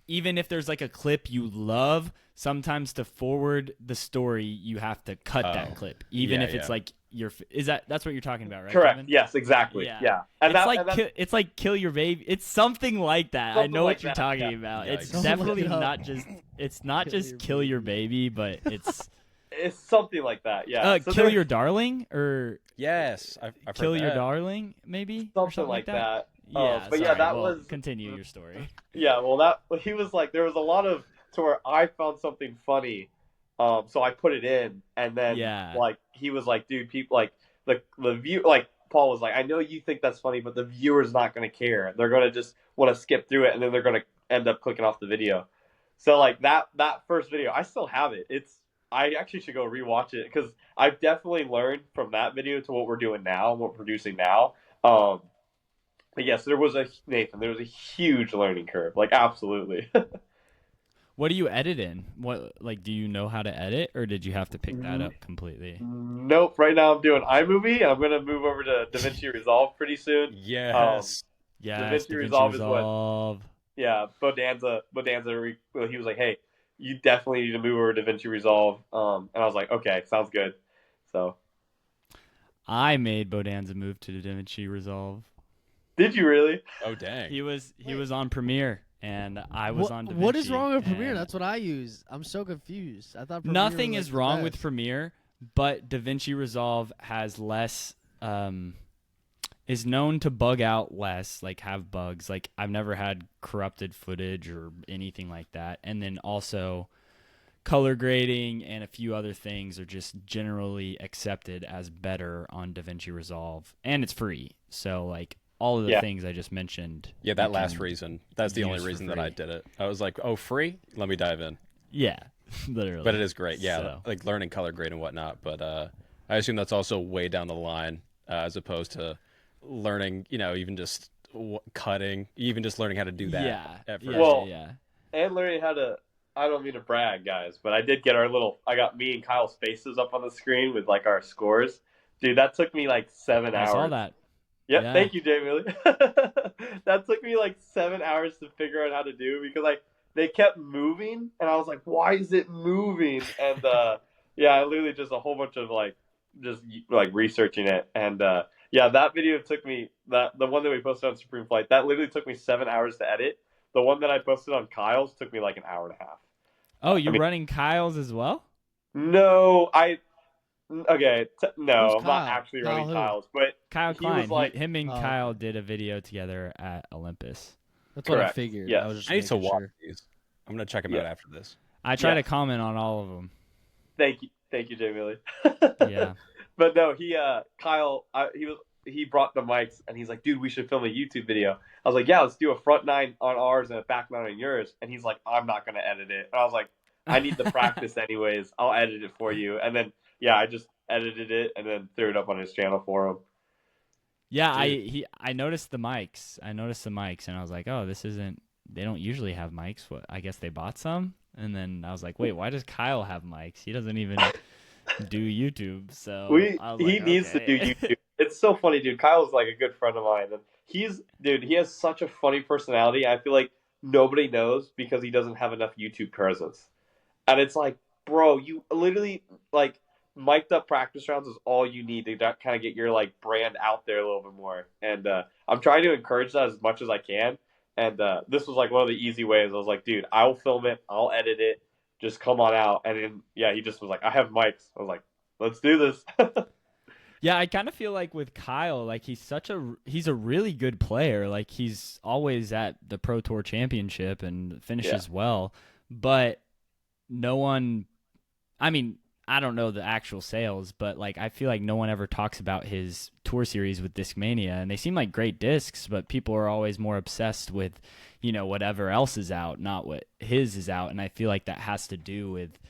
even if there's like a clip you love, sometimes to forward the story you have to cut that clip, even if it's like that's what you're talking about, right? Correct. Kevin? Yes, exactly. Yeah. And It's like kill your baby. It's something like that. I Something know like what you're that, talking yeah. about. Yikes. It's Don't definitely look it up. not just. It's not just kill your baby, but it's it's something like that. Yeah. So kill there- your darling or yes, I've kill heard your that. darling, maybe or something like that. Yeah, But yeah, sorry. that Well, was continue your story. Yeah, he was like, there was a lot of to where I found something funny, so I put it in, and then Yeah. like he was like, "Dude, people like the view." Like Paul was like, "I know you think that's funny, but the viewer's not going to care. They're going to just want to skip through it, and then they're going to end up clicking off the video." So like that first video, I still have it. I actually should go rewatch it because I've definitely learned from that video to what we're doing now and what we're producing now. But yes, there was a huge learning curve. Like, absolutely. What do you edit in? What do you know how to edit, or did you have to pick that up completely? Nope. Right now I'm doing iMovie, and I'm going to move over to DaVinci Resolve pretty soon. Yes. Yes, DaVinci DaVinci Resolve is what- Resolve. Yeah, Bodanza, he was like, "Hey, you definitely need to move over to DaVinci Resolve." And I was like, "Okay, sounds good." So, I made Bodanza move to DaVinci Resolve. did you really? Oh dang. He was on Premiere, and I was on DaVinci. What is wrong with Premiere? and That's what I use. I'm so confused. I thought Premiere nothing was, is like, the wrong with best. Premiere, but DaVinci Resolve has less. Is known to bug out less, like have bugs. Like I've never had corrupted footage or anything like that. And then also color grading and a few other things are just generally accepted as better on DaVinci Resolve. And it's free. So like all of the things I just mentioned. Yeah, that you last can reason. That's the only use for reason that I free. did it. I was like, oh, free? Let me dive in. Yeah, literally. But it is great. Yeah, So. like learning color grade and whatnot. But I assume that's also way down the line as opposed to learning, even just cutting, even just learning how to do that. Yeah. at Yeah, first. Well, yeah. And learning how to. I don't mean to brag, guys, but I did get I got me and Kyle's faces up on the screen with like our scores. Dude, that took me like 7 hours. I saw that. Yep, Yeah. Thank you, Jamie. That took me like 7 hours to figure out how to do because they kept moving, and I was like, why is it moving? And yeah, I literally just a whole bunch of like just like researching it, and yeah, that video took me the one that we posted on Supreme Flight that literally took me 7 hours to edit. The one that I posted on Kyle's took me like an hour and a half. Oh, you're I mean, running Kyle's as well? no, okay, no, Who's I'm not Kyle? actually Kyle running who? Kyle's, but Kyle he Klein. was like, Him and Oh, Kyle okay. did a video together at Olympus. That's what I Correct. figured. Yes. I was just I need to making watch sure. these. I'm gonna check them Yeah. out after this. I try Yeah. to comment on all of them. thank you, Jamie Lee. Yeah. But no, Kyle, he brought the mics, and he's like, dude, we should film a YouTube video. I was like, yeah, let's do a front nine on ours and a back nine on yours. And he's like, I'm not gonna edit it. And I was like, I need the practice anyways. I'll edit it for you. And then yeah, I just edited it and then threw it up on his channel for him. Yeah, I noticed the mics. And I was like, oh, this isn't. They don't usually have mics. What? I guess they bought some. And then I was like, wait, why does Kyle have mics? He doesn't even do YouTube. So I was he like, needs to do YouTube. It's so funny, dude. Kyle's like a good friend of mine, and he has such a funny personality. I feel like nobody knows because he doesn't have enough YouTube presence. And it's like, bro, you literally like mic'd up practice rounds is all you need to kind of get your like brand out there a little bit more. And I'm trying to encourage that as much as I can. And this was like one of the easy ways. I was like, dude, I'll film it, I'll edit it, just come on out. And then yeah, he just was like, I have mics. I was like, let's do this. Yeah, I kind of feel like with Kyle, like he's a really good player. Like he's always at the Pro Tour Championship and finishes well, but no one. I mean, I don't know the actual sales, but like I feel like no one ever talks about his tour series with Discmania, and they seem like great discs, but people are always more obsessed with, whatever else is out, not what his is out, and I feel like that has to do with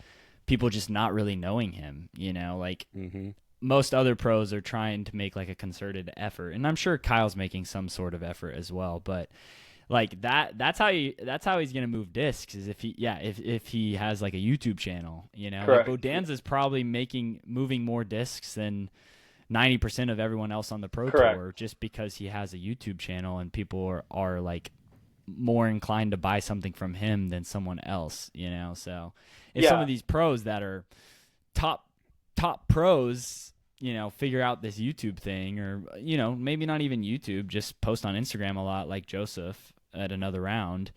people just not really knowing him. Like. Mm-hmm. Most other pros are trying to make like a concerted effort, and I'm sure Kyle's making some sort of effort as well, but like that's how he's going to move discs is if he has like a YouTube channel, Correct. Like Bodanza's probably moving more discs than 90% of everyone else on the Pro Tour just because he has a YouTube channel and people are like more inclined to buy something from him than someone else, so if some of these pros that are top pros, figure out this YouTube thing or, maybe not even YouTube, just post on Instagram a lot like Joseph at another round,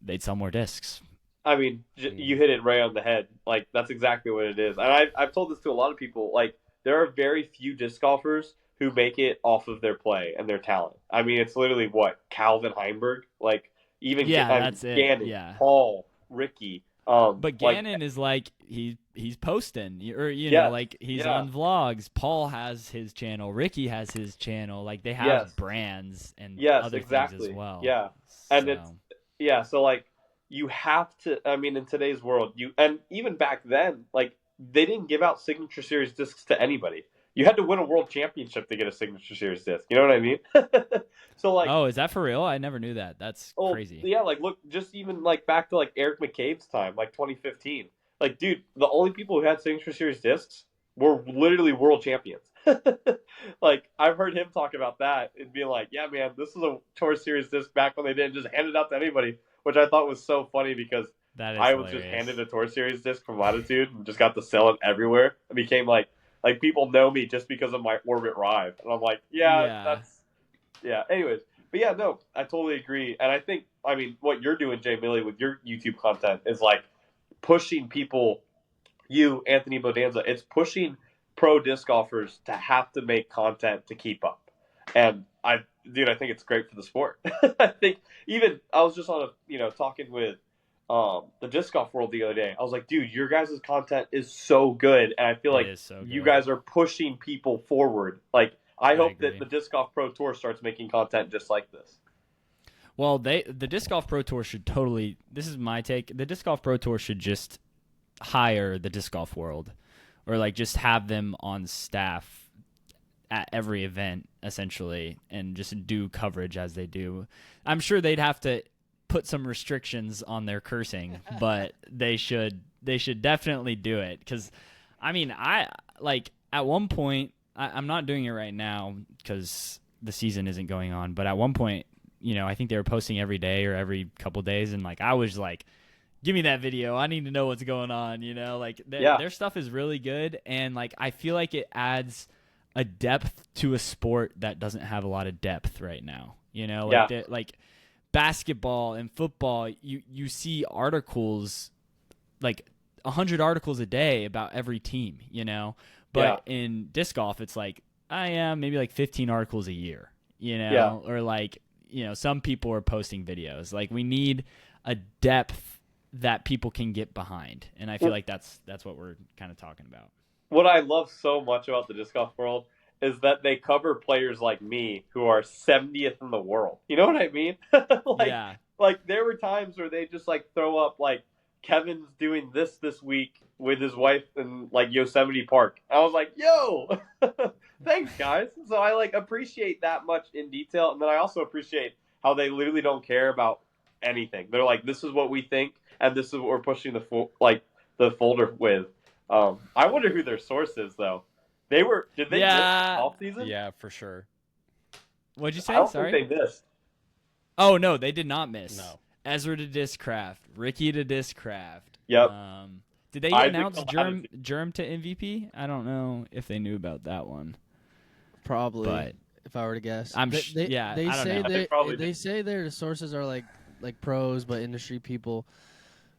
they'd sell more discs. I mean, you hit it right on the head. Like, that's exactly what it is. And I've told this to a lot of people. Like, there are very few disc golfers who make it off of their play and their talent. I mean, it's literally Calvin Heimberg? Like, even that's it. Gannon, Yeah. Paul, Ricky. But Gannon is like he's posting or like he's on vlogs. Paul has his channel. Ricky has his channel. Like they have brands and other things as well. Yeah, and so like you have to. I mean, in today's world, and even back then, like they didn't give out signature series discs to anybody. You had to win a world championship to get a signature series disc. You know what I mean? So like, oh, is that for real? I never knew that. That's crazy. Yeah, like look, just even like back to like Eric McCabe's time, like 2015. Like, dude, the only people who had signature series discs were literally world champions. Like, I've heard him talk about that and being like, yeah, man, this is a tour series disc back when they didn't just hand it out to anybody, which I thought was so funny because I was just handed a tour series disc from Latitude and just got to sell it everywhere. It became like people know me just because of my Orbit Rive. And I'm like, anyways. But yeah, no, I totally agree. And I think, I mean, what you're doing, Jay Milley, with your YouTube content is like pushing people, you, Anthony Bodanza, it's pushing pro disc golfers to have to make content to keep up. And I think it's great for the sport. I think even I was just on talking with the disc golf world the other day. I was like, dude, your guys' content is so good, and I feel like you guys are pushing people forward. Like, I hope that the Disc Golf Pro Tour starts making content just like this. Well, the Disc Golf Pro Tour should totally. This is my take. The Disc Golf Pro Tour should just hire the disc golf world, or like just have them on staff at every event essentially, and just do coverage as they do. I'm sure they'd have to put some restrictions on their cursing, but they should definitely do it. Because I mean, I like at one point, I'm not doing it right now because the season isn't going on, but at one point I think they were posting every day or every couple days, and like I was like, give me that video. I need to know what's going on. Like their stuff is really good, and like I feel like it adds a depth to a sport that doesn't have a lot of depth right now. Like basketball and football, you see articles, like 100 articles a day about every team, but in disc golf it's like maybe like 15 articles a year, or like some people are posting videos. Like we need a depth that people can get behind, and I feel like that's what we're kind of talking about. What I love so much about the disc golf world is that they cover players like me who are 70th in the world. You know what I mean? Like there were times where they just like throw up like Kevin's doing this week with his wife in like Yosemite Park. I was like, yo, thanks guys. So I like appreciate that much in detail. And then I also appreciate how they literally don't care about anything. They're like, this is what we think, and this is what we're pushing the folder with. I wonder who their source is though. Did they miss off season? Yeah, for sure. What'd you say? I don't Sorry. think they missed. Oh no, they did not miss. No. Ezra to Discraft, Ricky to Discraft. Yep. Did they announce Germ to MVP? I don't know if they knew about that one. Probably, but if I were to guess. I don't know. They say their sources are like pros, but industry people,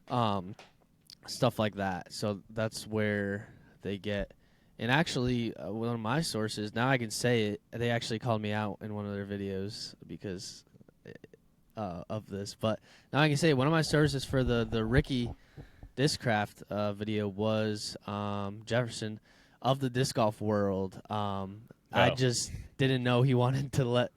stuff like that. So that's where they get. And actually, one of my sources, now I can say it, they actually called me out in one of their videos because of this. But now I can say one of my sources for the Ricky Discraft video was Jefferson of the disc golf world. I just didn't know he wanted to let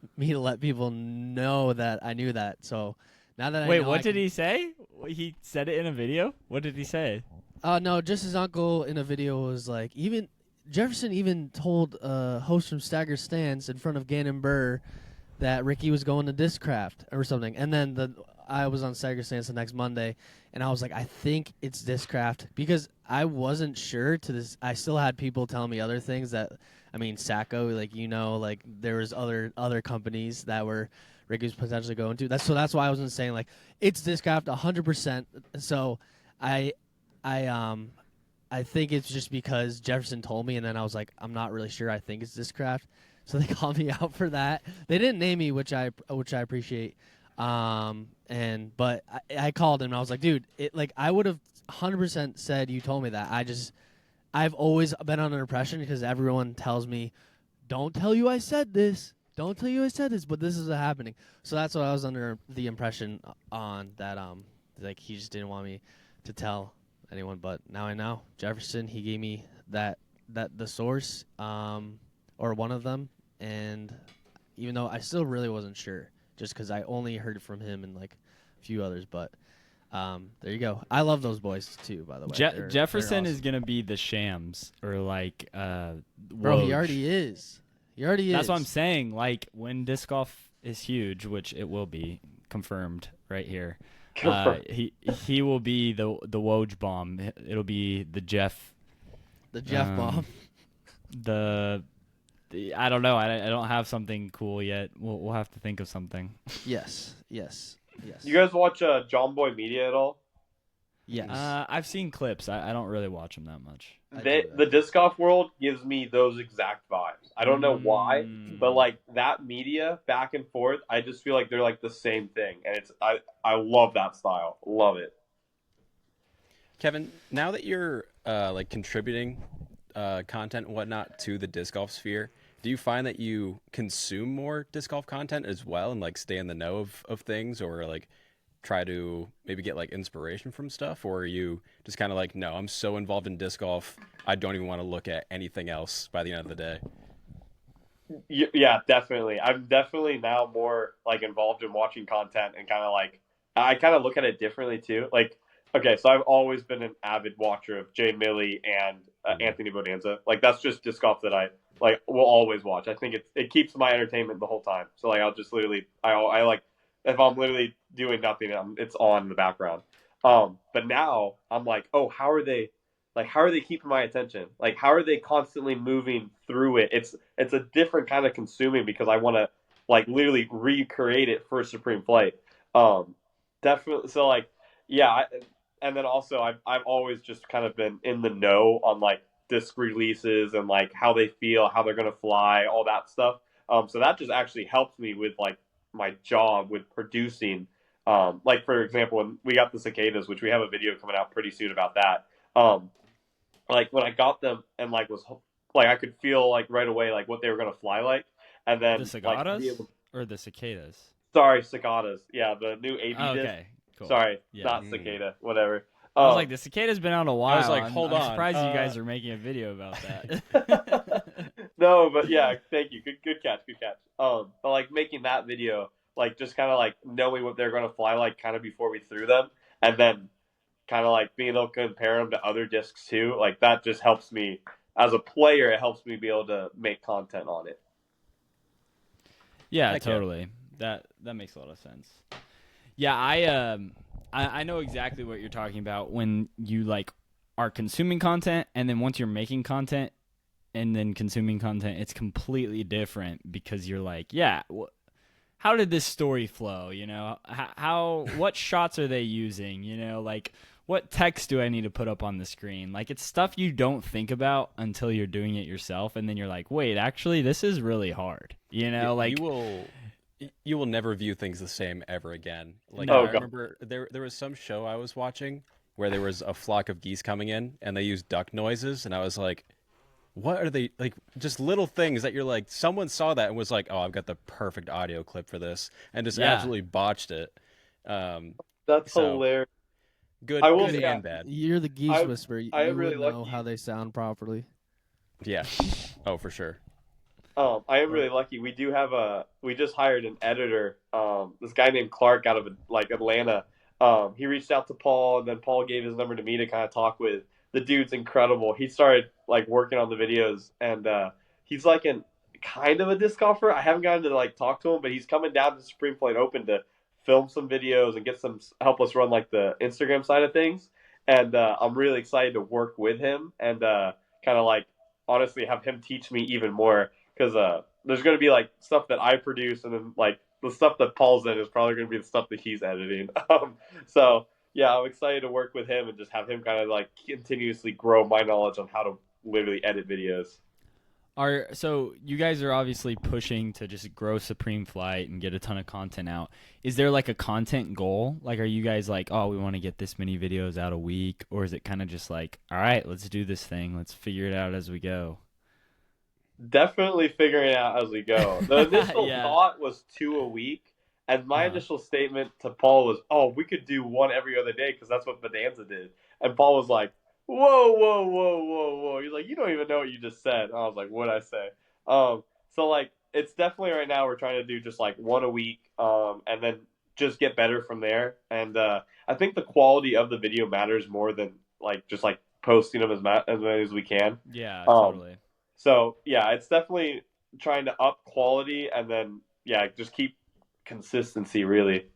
people know that I knew that. So now that Wait, what did he say? He said it in a video? What did he say? No, just his uncle in a video was like, even Jefferson even told host from Stagger Stands in front of Gannon Burr that Ricky was going to Discraft or something. And then I was on Stagger Stands the next Monday, and I was like, I think it's Discraft, because I wasn't sure to this. I still had people telling me other things that, I mean, Sajko, like there was other companies that were Ricky was potentially going to. That's why I wasn't saying like it's Discraft 100%. So I think it's just because Jefferson told me, and then I was like, I'm not really sure. I think it's Discraft. So they called me out for that. They didn't name me, which I appreciate. But I called him and I was like, dude, I would have 100% said you told me that. I've always been under impression, because everyone tells me, don't tell you I said this. Don't tell you I said this, but this is happening. So that's what I was under the impression on, that like he just didn't want me to tell anyone. But now I know. Jefferson, he gave me that the source, or one of them, and even though I still really wasn't sure, just because I only heard it from him and like a few others. But there you go. I love those boys too, by the way. Jefferson they're is gonna be the Shams, or like bro, he already is. That's what I'm saying. Like when disc golf is huge, which it will be, confirmed right here. He will be the Woj bomb. It'll be the Jeff. The Jeff bomb. I don't know. I don't have something cool yet. We'll have to think of something. Yes. You guys watch John Boy Media at all? Yes. I've seen clips. I don't really watch them that much. The disc golf world gives me those exact vibes. I don't know why, but like that media back and forth, I just feel like they're like the same thing, and I love that style. Love it. Kevin, now that you're like contributing content and whatnot to the disc golf sphere, do you find that you consume more disc golf content as well, and like stay in the know of things, or like try to maybe get like inspiration from stuff, or are you just kind of like, no, I'm so involved in disc golf, I don't even want to look at anything else by the end of the day? Yeah, definitely. I'm definitely now more like involved in watching content, and kind of like I kind of look at it differently too. Like, okay, so I've always been an avid watcher of Jay Milley and Anthony Bonanza. Like that's just disc golf that I like will always watch. I think it keeps my entertainment the whole time. So like I'll just literally I like, if I'm literally doing nothing, it's on in the background. But now I'm like, oh, how are they keeping my attention? Like, how are they constantly moving through it? It's a different kind of consuming, because I want to like literally recreate it for Supreme Flight. Um, definitely. So like, yeah, and then also I've always just kind of been in the know on like disc releases and like how they feel, how they're gonna fly, all that stuff. So that just actually helps me with like my job with producing. Like for example, when we got the cicadas, which we have a video coming out pretty soon about that. Um, like when I got them and like was like I could feel like right away like what they were gonna fly like, and The then like be cicadas able. or the cicadas? Sorry, cicadas. Yeah, the new Oh, AB disc. okay, cool. Sorry, Yeah. not cicada. Whatever. I was like, the cicada's been out a while. I was like, I'm- hold I'm on, surprised you guys are making a video about that. No, but yeah, thank you. Good catch. Good catch. But like making that video, like just kind of like knowing what they're gonna fly like kind of before we threw them, and then kind of like being able to compare them to other discs too. Like that just helps me as a player. It helps me be able to make content on it. Yeah, Heck yeah. totally. That makes a lot of sense. Yeah, I know exactly what you're talking about when you like are consuming content, and then once you're making content and then consuming content, it's completely different because you're like, yeah, how did this story flow? You know, how what shots are they using? You know, like what text do I need to put up on the screen? Like it's stuff you don't think about until you're doing it yourself, and then you're like, wait, actually, this is really hard. You know, like you will never view things the same ever again. Like No. I remember there was some show I was watching where there was a flock of geese coming in and they used duck noises, and I was like, what are they, like, just little things that you're like, someone saw that and was like, oh, I've got the perfect audio clip for this, and just Yeah. absolutely botched it. That's So, hilarious. Good, I will good say- and bad. You're the geese I- whisperer. You I am would really know lucky. how they sound properly. Yeah. Oh, for sure. I am really lucky. We just hired an editor. This guy named Clark out of like Atlanta. He reached out to Paul, and then Paul gave his number to me to kind of talk with. The dude's incredible. He started like working on the videos, and he's like an kind of a disc golfer. I haven't gotten to like talk to him, but he's coming down to Supreme Flight Open to film some videos and get some help us run like the Instagram side of things. And I'm really excited to work with him and kind of like honestly have him teach me even more, because there's going to be like stuff that I produce, and then like the stuff that Paul's in is probably going to be the stuff that he's editing. So yeah, I'm excited to work with him and just have him kind of like continuously grow my knowledge on how to literally edit videos. So you guys are obviously pushing to just grow Supreme Flight and get a ton of content out. Is there like a content goal? Like, are you guys like, oh, we want to get this many videos out a week? Or is it kind of just like, all right, let's do this thing. Let's figure it out as we go? Definitely figuring it out as we go. The initial Yeah. thought was 2 a week, and my Uh-huh. initial statement to Paul was, "Oh, we could do one every other day because that's what Bonanza did." And Paul was like, "Whoa, whoa, whoa, whoa, whoa!" He's like, "You don't even know what you just said." And I was like, "What'd I say?" So like, it's definitely right now we're trying to do just like one a week, and then just get better from there. And I think the quality of the video matters more than like just like posting them as many as we can. Yeah, Um, totally. So yeah, it's definitely trying to up quality and then yeah, just keep consistency really.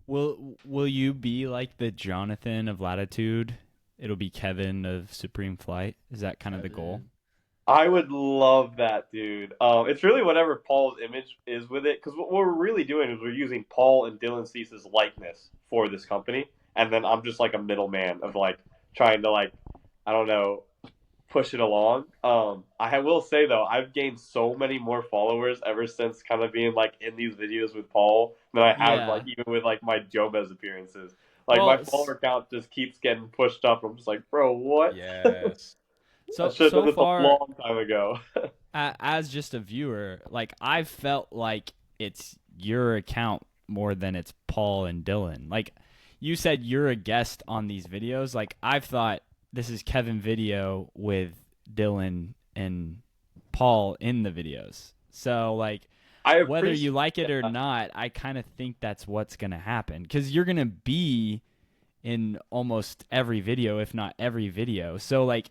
Will you be like the Jonathan of Latitude? It'll be Kevin of Supreme Flight. Is that kind of the goal? I would love that, dude. It's really whatever Paul's image is with it, because what we're really doing is we're using Paul and Dylan Cease's likeness for this company, and then I'm just like a middleman of like trying to like, I don't know, push it along. Will say though, I've gained so many more followers ever since kind of being like in these videos with Paul than I have Yeah. like even with like my Jobez appearances. Like Well, my follower count just keeps getting pushed up. I'm just like, bro, what? Yes. I should have done this far, a long time ago. as just a viewer, like I've felt like it's your account more than it's Paul and Dylan. Like you said, you're a guest on these videos. Like I've thought this is Kevin video with Dylan and Paul in the videos. So like I whether you appreciate like it or that. not, I kind of think that's what's gonna happen because you're gonna be in almost every video, if not every video. So like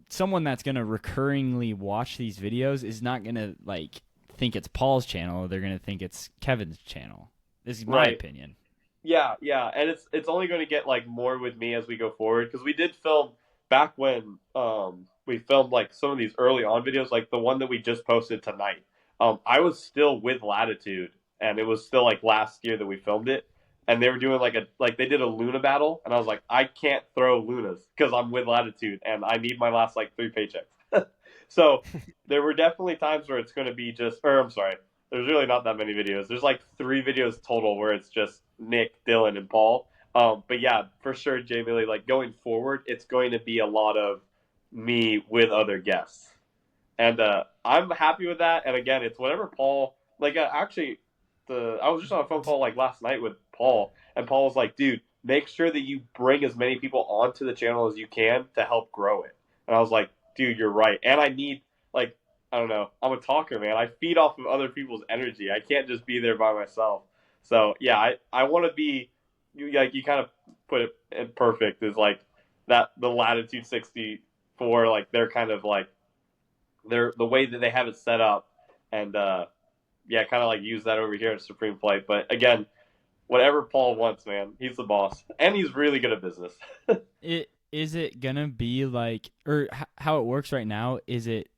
someone that's going to recurringly watch these videos is not going to like think it's Paul's channel. They're going to think it's Kevin's channel. This is my Right. opinion. Yeah, and it's only going to get like more with me as we go forward, because we did film back when we filmed like some of these early on videos, like the one that we just posted tonight. I was still with Latitude, and it was still like last year that we filmed it, and they were doing they did a Luna battle, and I was like, I can't throw Lunas because I'm with Latitude, and I need my last like 3 paychecks. So there were definitely times where it's going to be I'm sorry, there's really not that many videos. There's like 3 videos total where it's just Nick, Dylan, and Paul. But yeah, for sure, Jay Millie, like going forward, it's going to be a lot of me with other guests. And I'm happy with that. And again, it's whatever Paul, actually, I was just on a phone call like last night with Paul, and Paul was like, dude, make sure that you bring as many people onto the channel as you can to help grow it. And I was like, dude, you're right. And I need, I don't know, I'm a talker, man. I feed off of other people's energy. I can't just be there by myself. So yeah, I want to be, you kind of put it in perfect, is like that, the Latitude 64, like they're kind of like, they're the way that they have it set up, and yeah, kind of like use that over here at Supreme Flight. But again, whatever Paul wants, man, he's the boss, and he's really good at business. Is it gonna be like, or how it works right now? Is it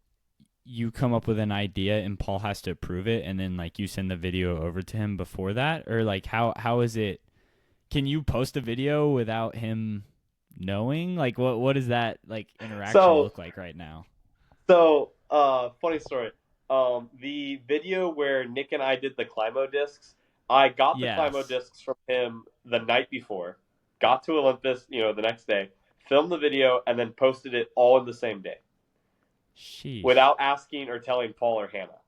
you come up with an idea and Paul has to approve it, and then like you send the video over to him before that, or like how is it? Can you post a video without him knowing? Like what does that like interaction look like right now? So, funny story. The video where Nick and I did the Climo discs, I got the Climo discs from him the night before, got to Olympus, the next day, filmed the video, and then posted it all in the same day. Sheesh. Without asking or telling Paul or Hannah.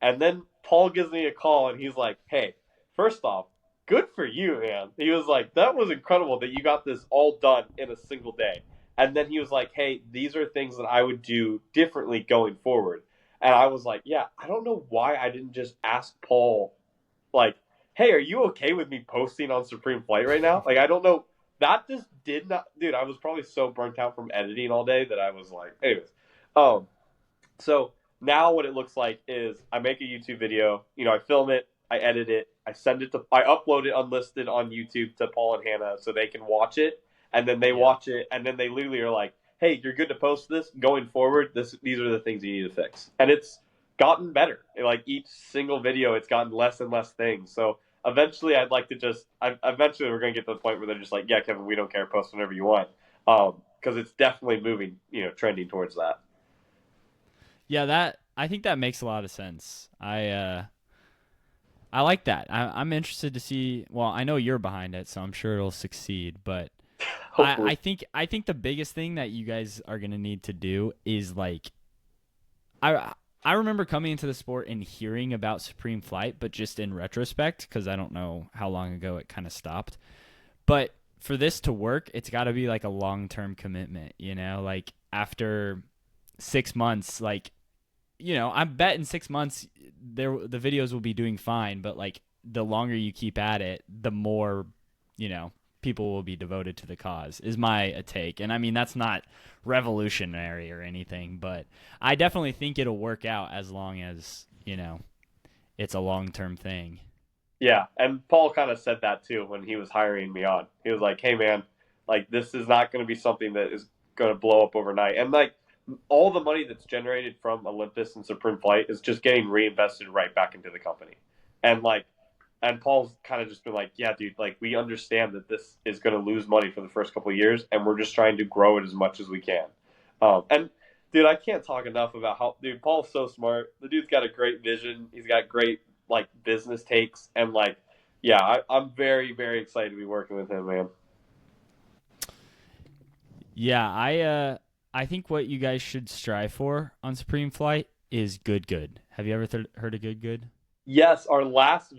And then Paul gives me a call, and he's like, hey, first off, good for you, man. He was like, that was incredible that you got this all done in a single day. And then he was like, hey, these are things that I would do differently going forward. And I was like, yeah, I don't know why I didn't just ask Paul, like, hey, are you okay with me posting on Supreme Flight right now? Like, I don't know. That just did not, dude, I was probably so burnt out from editing all day that I was like, anyways. So now what it looks like is I make a YouTube video, I film it, I edit it, I upload it unlisted on YouTube to Paul and Hannah so they can watch it. And then they watch it, and then they literally are like, hey, you're good to post this. Going forward, these are the things you need to fix. And it's gotten better. Like, each single video, it's gotten less and less things. So eventually I'd like to eventually we're going to get to the point where they're just like, yeah, Kevin, we don't care. Post whenever you want. Because it's definitely moving, trending towards that. Yeah, I think that makes a lot of sense. I like that. I'm interested to see, well, I know you're behind it, so I'm sure it'll succeed, but I think the biggest thing that you guys are gonna need to do is like, I remember coming into the sport and hearing about Supreme Flight, but just in retrospect, because I don't know how long ago it kind of stopped. But for this to work, it's got to be like a long-term commitment. Like after 6 months, like, I bet in 6 months the videos will be doing fine, but like the longer you keep at it, the more people will be devoted to the cause, is my take. And I mean, that's not revolutionary or anything, but I definitely think it'll work out as long as, it's a long-term thing. Yeah, and Paul kind of said that too when he was hiring me on. He was like, hey man, like this is not going to be something that is going to blow up overnight. And like all the money that's generated from Olympus and Supreme Flight is just getting reinvested right back into the company. And Paul's kind of just been like, yeah, dude, like we understand that this is going to lose money for the first couple of years, and we're just trying to grow it as much as we can. And dude, I can't talk enough about how, dude, Paul's so smart. The dude's got a great vision. He's got great like business takes, and like, yeah, I'm very, very excited to be working with him, man. Yeah, I think what you guys should strive for on Supreme Flight is good. Have you ever heard of good? Yes, the last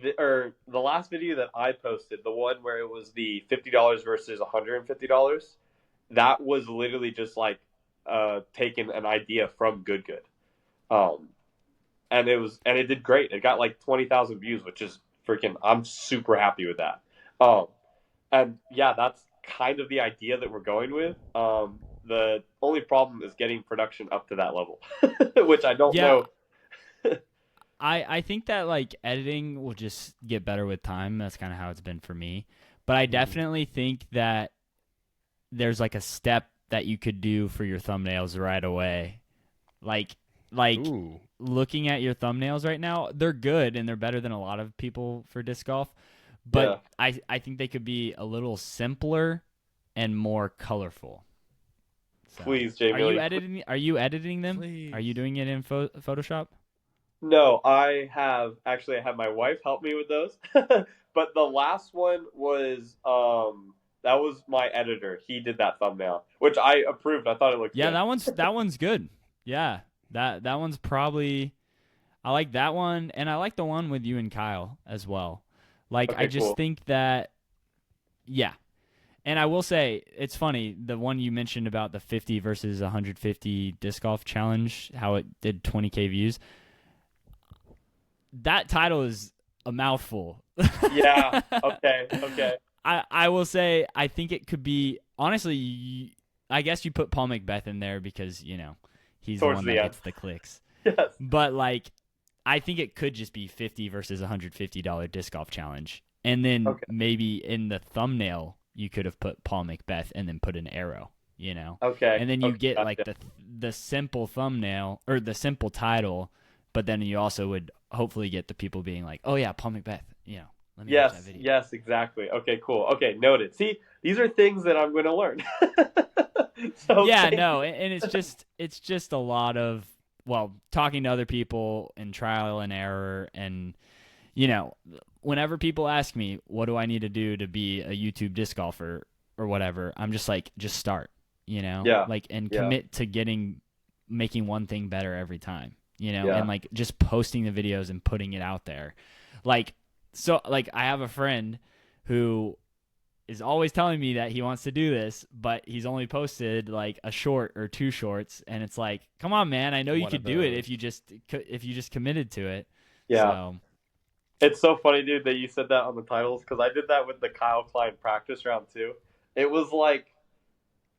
video that I posted, the one where it was the $50 versus $150, that was literally just like taking an idea from good. And it did great. It got like 20,000 views, which is freaking, I'm super happy with that. And yeah, that's kind of the idea that we're going with. The only problem is getting production up to that level, which I don't know. I think that like editing will just get better with time. That's kind of how it's been for me. But I definitely think that there's like a step that you could do for your thumbnails right away. Like looking at your thumbnails right now, they're good and they're better than a lot of people for disc golf. But I think they could be a little simpler and more colorful. So, Please, Jamie. Are you editing them? Please. Are you doing it in Photoshop? No, I have my wife help me with those. But the last one was that was my editor. He did that thumbnail, which I approved. I thought it looked good. that one's good. Yeah. That one's probably I like that one, and I like the one with you and Kyle as well. Like Okay, I just cool. think that And I will say, it's funny, the one you mentioned about the 50 versus 150 disc golf challenge, how it did 20K views. That title is a mouthful. Yeah. Okay. I will say, I think it could be, honestly, I guess you put Paul McBeth in there because, he's Towards the one the that end. gets the clicks. Yes. But, I think it could just be 50 versus $150 disc golf challenge. And then maybe in the thumbnail, you could have put Paul McBeth and then put an arrow, Okay. And then you get gotcha. the simple thumbnail or the simple title, but then you also would hopefully get the people being like, "Oh yeah, Paul McBeth, let me watch that video." Yes, exactly. Okay, cool. Okay, noted. See, these are things that I'm going to learn. So Yeah, no, and it's just a lot of talking to other people and trial and error, and whenever people ask me, what do I need to do to be a YouTube disc golfer or whatever, I'm just like, just start, and commit to making one thing better every time, and just posting the videos and putting it out there. I have a friend who is always telling me that he wants to do this, but he's only posted a short or 2 shorts. And it's like, come on, man. I know you could do it if you just committed to it. Yeah. So. It's so funny, dude, that you said that on the titles, because I did that with the Kyle Klein practice round too. It was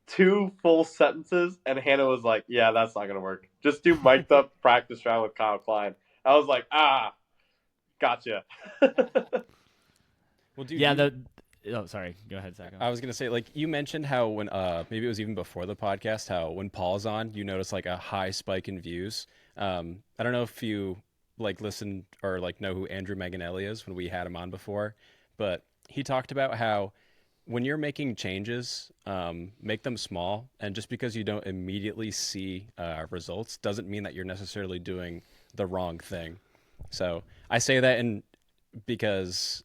2 full sentences, and Hannah was like, "Yeah, that's not gonna work. Just do mic'd up practice round with Kyle Klein." I was like, gotcha. Well, dude, Sorry. Go ahead, Sajko. I was gonna say, you mentioned how when maybe it was even before the podcast, how when Paul's on, you notice a high spike in views. I don't know if you listen or know who Andrew Manganelli is when we had him on before, but he talked about how when you're making changes, make them small, and just because you don't immediately see results doesn't mean that you're necessarily doing the wrong thing. So I say that because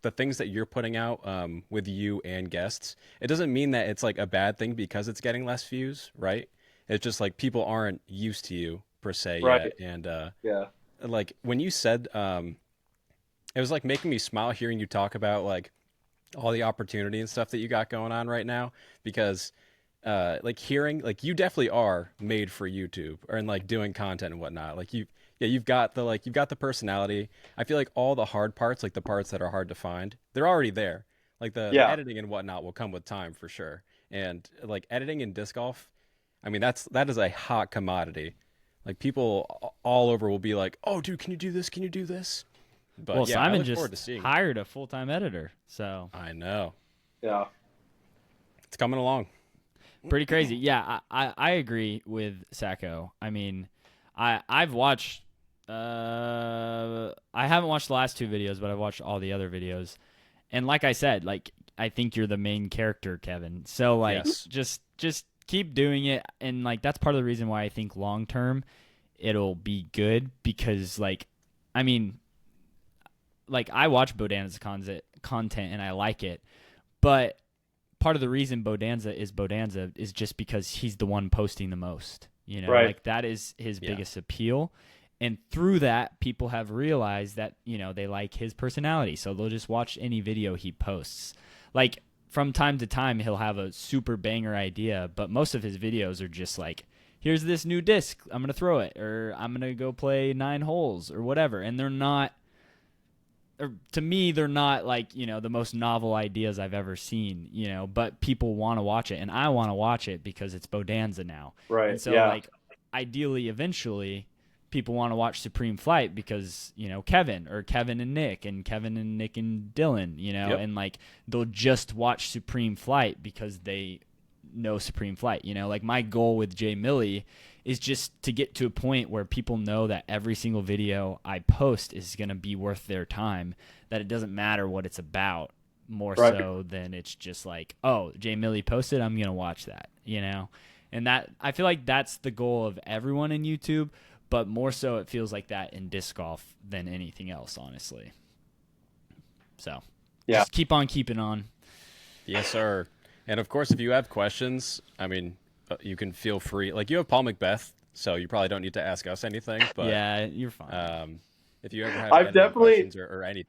the things that you're putting out with you and guests, it doesn't mean that it's a bad thing because it's getting less views, right? It's just people aren't used to you per se Right. yet. And when you said it was making me smile hearing you talk about all the opportunity and stuff that you got going on right now, because hearing you definitely are made for YouTube or doing content and whatnot. You've got the personality. I feel all the hard parts, the parts that are hard to find, they're already there. The editing and whatnot will come with time for sure. And editing in disc golf, I mean that is a hot commodity. People all over will be like, "Oh, dude, can you do this? Can you do this?" But Simon I look forward to just seeing. hired a full-time editor, so I know. Yeah. It's coming along. pretty crazy. Yeah, I agree with Sajko. I mean, I've watched. I haven't watched the last 2 videos, but I've watched all the other videos, and like I said, I think you're the main character, Kevin. So Yes. just keep doing it, and that's part of the reason why I think long term it'll be good, because I mean, I watch Bodanza's content and I like it, but part of the reason Bodanza is just because he's the one posting the most, Right. that is his biggest appeal. And through that, people have realized that, they like his personality. So they'll just watch any video he posts. From time to time, he'll have a super banger idea, but most of his videos are just here's this new disc, I'm going to throw it, or I'm going to go play 9 holes or whatever. And they're not, or to me, they're not the most novel ideas I've ever seen, but people want to watch it, and I want to watch it because it's Bodanza now. Right. And so yeah. Ideally, eventually, people want to watch Supreme Flight because, Kevin and Nick and Dylan, Yep. and they'll just watch Supreme Flight because they no Supreme Flight. You know, like my goal with Jay Millie is just to get to a point where people know that every single video I post is going to be worth their time, that it doesn't matter what it's about, more so than it's just like, oh, Jay Millie posted, I'm going to watch that, you know? And that, I feel like that's the goal of everyone in YouTube, but more so it feels like that in disc golf than anything else, honestly. So just keep on keeping on. Yes, sir. And of course, if you have questions, I mean, you can feel free. Like, you have Paul Macbeth, so you probably don't need to ask us anything. But yeah, you're fine. If you ever have any questions or anything,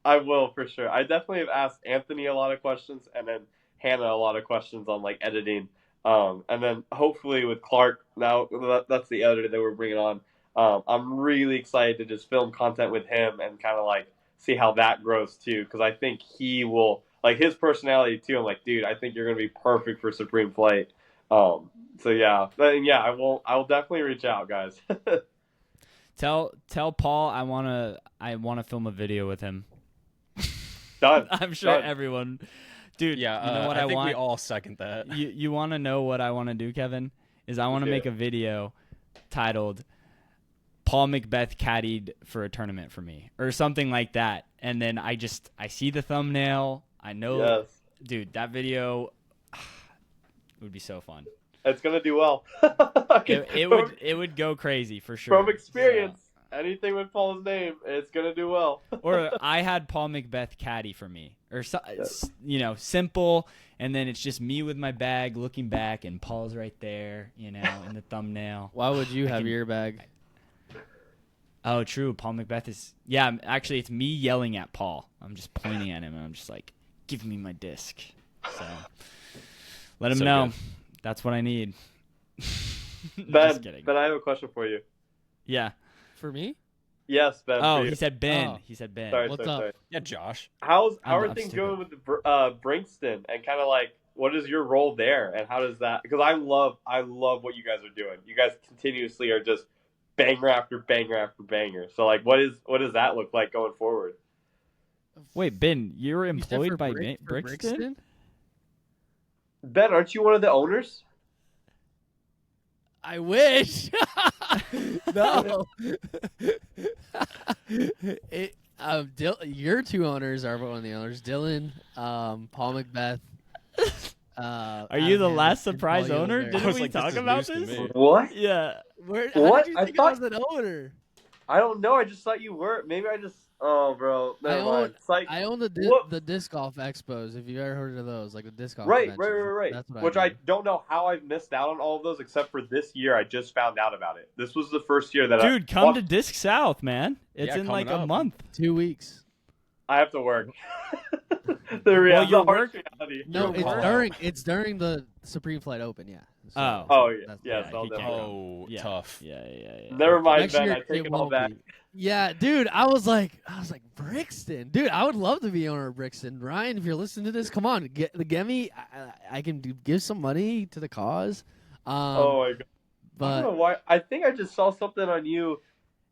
I will for sure. I definitely have asked Anthony a lot of questions, and then Hannah a lot of questions on like editing. And then hopefully with Clark, now that's the editor that we're bringing on. I'm really excited to just film content with him and kind of like see how that grows too, because I think he will, like, his personality too. I'm like, dude, I think you're gonna be perfect for Supreme Flight. So yeah, I'll definitely reach out, guys. Tell Paul I wanna film a video with him. Done. I'm sure Done. Everyone, dude. Yeah, you know what I think want? we all second that. You want to know what I want to do, Kevin? Is I want to make a video titled "Paul Macbeth caddied for a tournament for me" or something like that, and then I see the thumbnail. I know, dude, that video would be so fun. It's gonna do well. It would go crazy for sure. From experience, anything with Paul's name, it's gonna do well. Or I had Paul Macbeth caddy for me, or simple, and then it's just me with my bag looking back, and Paul's right there, in the thumbnail. Why would you have your bag? Oh, true. Paul Macbeth is. Yeah, actually, it's me yelling at Paul. I'm just pointing at him, and I'm just like, "Give me my disc." So let him know. Good. That's what I need. Ben, I have a question for you. Yeah. For me? Yes, Ben. Oh, he said Ben. He said Ben. Sorry, What's up? Sorry. Yeah, Josh. How are things going with the Brinkston, and kind of like, what is your role there, and how does that? Because I love what you guys are doing. You guys continuously are just banger after banger after banger. So like, what does that look like going forward? Wait, Ben, you're employed by Brixton? Ben, aren't you one of the owners? I wish. No. Your two owners are one of the owners. Dylan, Paul Macbeth. Are you the last surprise owner? Didn't we talk about this? What? Yeah. What? How did you think I was an owner? I don't know. I just thought you were. Maybe I just. Oh, bro. Never mind. I own the Disc Golf Expos. If you've ever heard of those, like the Disc Golf. Right. That's what Which I don't know how I've missed out on all of those, except for this year. I just found out about it. This was the first year that Dude, come to Disc South, man. It's in like a month. 2 weeks. I have to work. The reality. No, it's during the Supreme Flight Open, yeah. So tough. Yeah. Never mind, Ben. I take it all back. Yeah, dude, I was like Brixton, dude. I would love to be owner of Brixton. Ryan, if you're listening to this, come on, get me. I can give some money to the cause. Oh my god! But I don't know why. I think I just saw something on you.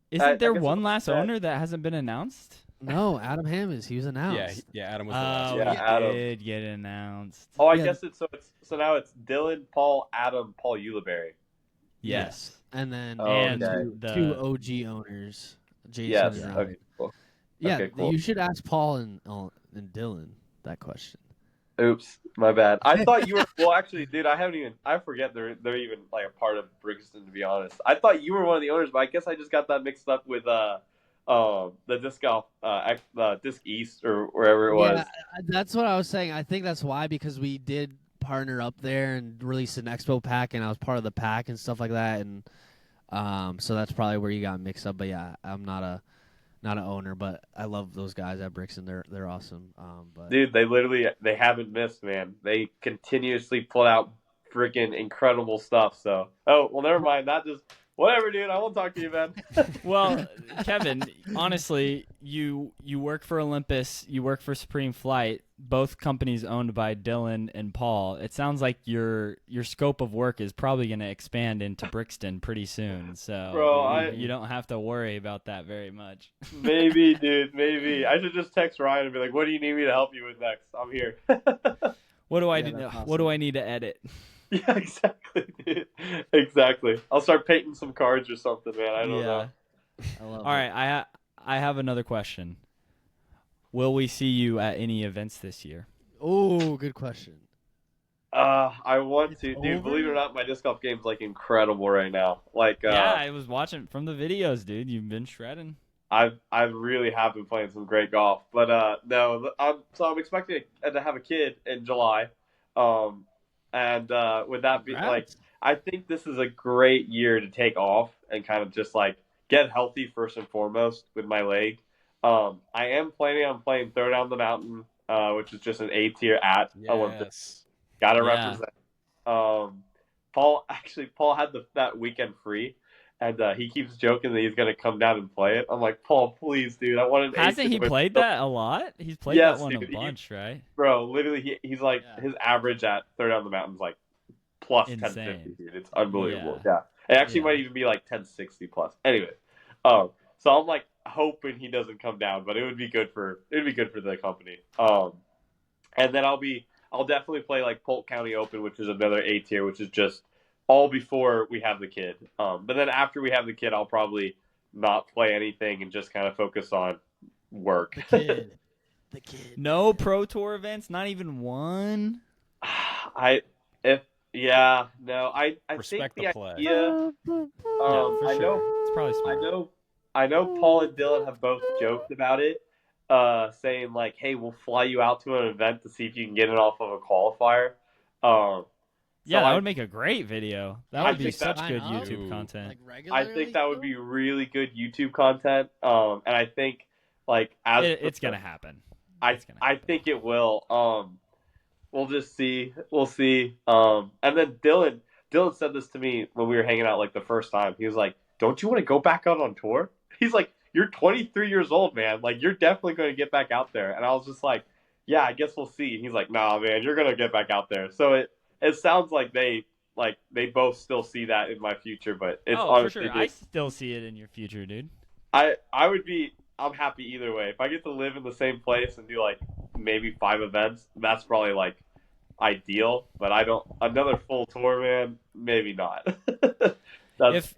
Isn't there one last owner that hasn't been announced? No, Adam Hammonds. He was announced. Yeah, Adam was the last. Oh, Adam did get announced. Oh, I guess so now it's Dylan, Paul, Adam, Paul Uliberry. Yes. And then two OG owners. Jason yes. and Okay, cool. Yeah, okay, cool. You should ask Paul and Dylan that question. Oops, my bad. I thought you were. Well, actually, dude, I forget they're even like a part of Brixton, to be honest. I thought you were one of the owners, but I guess I just got that mixed up with the Disc Golf, Disc East or wherever it was. Yeah, that's what I was saying. I think that's why, because we did partner up there and release an expo pack, and I was part of the pack and stuff like that, and so that's probably where you got mixed up. But yeah, I'm not an owner, but I love those guys at Brixton. They're awesome. But dude, they haven't missed, man. They continuously put out freaking incredible stuff. So never mind. That just. Whatever, dude. I won't talk to you, man. Well, Kevin, honestly, you work for Olympus, you work for Supreme Flight, both companies owned by Dylan and Paul. It sounds like your scope of work is probably going to expand into Brixton pretty soon. So bro, you don't have to worry about that very much. Maybe, dude. Maybe. I should just text Ryan and be like, what do you need me to help you with next? I'm here. What do I Yeah, do? that's What do awesome. I need to edit? Yeah, exactly, dude. Exactly. I'll start painting some cards or something, man. I don't know. I love All it. right, I have another question. Will we see you at any events this year? Oh, good question. I want It's to, dude. over? Believe it or not, my disc golf game's like incredible right now. Like, Yeah, I was watching from the videos, dude. You've been shredding. I really have been playing some great golf, but no, I'm expecting to have a kid in July, um, and with that be like, Congrats. I think this is a great year to take off and kind of just like get healthy first and foremost with my leg. I am planning on playing Throw Down the Mountain, which is just an A tier at Olympus. Yes. Got to Yeah. represent. Paul had that weekend free, and he keeps joking that he's gonna come down and play it. I'm like, Paul, please, dude, I want an eight Hasn't to he win. played that a lot? He's played that Yes, one a dude. bunch, right? Bro, literally, he's like Yeah. his average at Third Down the Mountain's like plus Insane. 1050, dude. It's unbelievable. Yeah. Yeah, it actually Yeah. might even be like 1060 plus. Anyway, so I'm like hoping he doesn't come down, but it would be good for the company. And then I'll definitely play like Polk County Open, which is another A tier, which is just all before we have the kid. But then after we have the kid, I'll probably not play anything and just kind of focus on work. The kid. The kid. No pro tour events, not even one. I if yeah no I Respect think the the play. idea. Yeah, for I sure. know It's probably I smart. know I know Paul and Dylan have both joked about it, saying like, "Hey, we'll fly you out to an event to see if you can get it off of a qualifier." Yeah, So that I would make a great video. That I would be think that- such good Sign up? YouTube Ooh. content. Like regularly? I think that would still? be really good YouTube content. And I think like as It's gonna happen. It's gonna I think it will. We'll just see. We'll see. And then Dylan said this to me when we were hanging out like the first time. He was like, "Don't you want to go back out on tour?" He's like, "You're 23 years old, man. Like you're definitely going to get back out there." And I was just like, "Yeah, I guess we'll see." And he's like, "Nah, man, you're going to get back out there." So it sounds like they both still see that in my future, but it's Oh, for honestly, sure. I still see it in your future, dude. I would be. I'm happy either way. If I get to live in the same place and do like maybe 5 events, that's probably like ideal. But I don't another full tour, man. Maybe not. That's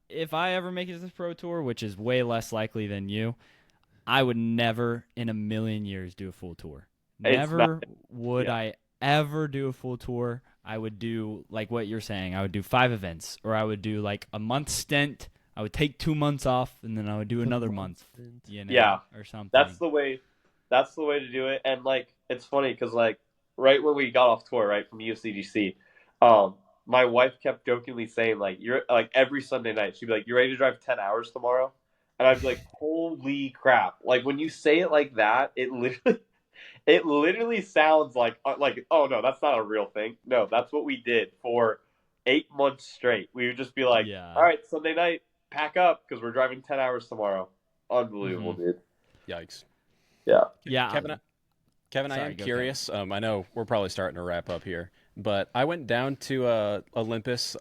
If I ever make it to this pro tour, which is way less likely than you, I would never in a million years do a full tour. It's Never not- would yeah. I ever do a full tour. I would do like what you're saying. I would do 5 events, or I would do like a month stint. I would take 2 months off, and then I would do another month, you know, Yeah. or something. that's the way. That's the way to do it. And like it's funny because like right when we got off tour, right from UCGC, my wife kept jokingly saying like you're like every Sunday night she'd be like, "You ready to drive 10 hours tomorrow?" And I'd be like, "Holy crap!" Like when you say it like that, it literally sounds like oh no, that's not a real thing. No, that's what we did for 8 months straight. We would just be like, Yeah. "All right, Sunday night, pack up because we're driving 10 hours tomorrow." Unbelievable, dude. Yikes. Yeah. Yeah. Kevin, I Sorry, am go, curious. I know we're probably starting to wrap up here, but I went down to Olympus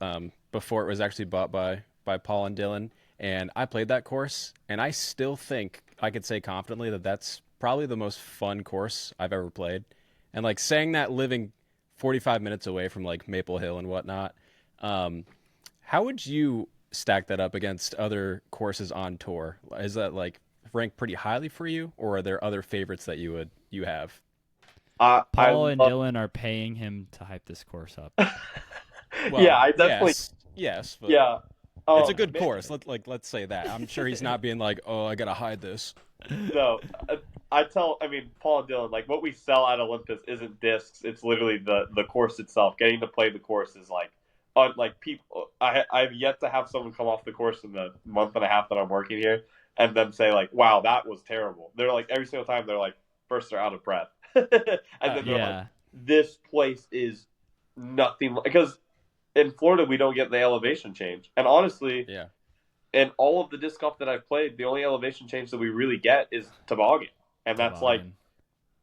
before it was actually bought by Paul and Dylan, and I played that course, and I still think I could say confidently that that's probably the most fun course I've ever played. And like saying that living 45 minutes away from like Maple Hill and whatnot, how would you stack that up against other courses on tour? Is that like ranked pretty highly for you, or are there other favorites that you have? Paul and Dylan are paying him to hype this course up. Well, yeah, I definitely. yes, but Yeah. it's a good man, course. Let's say that. I'm sure he's not being like, oh, I gotta hide this. No, I mean, Paul and Dylan, like what we sell at Olympus isn't discs. It's literally the course itself. Getting to play the course is like people. I've yet to have someone come off the course in the month and a half that I'm working here and then say like, "Wow, that was terrible." They're like every single time they're like, first they're out of breath, and then they're Yeah. like, "This place is nothing." Because in Florida we don't get the elevation change, and honestly, Yeah. in all of the disc golf that I've played, the only elevation change that we really get is toboggan, and that's Toboggan.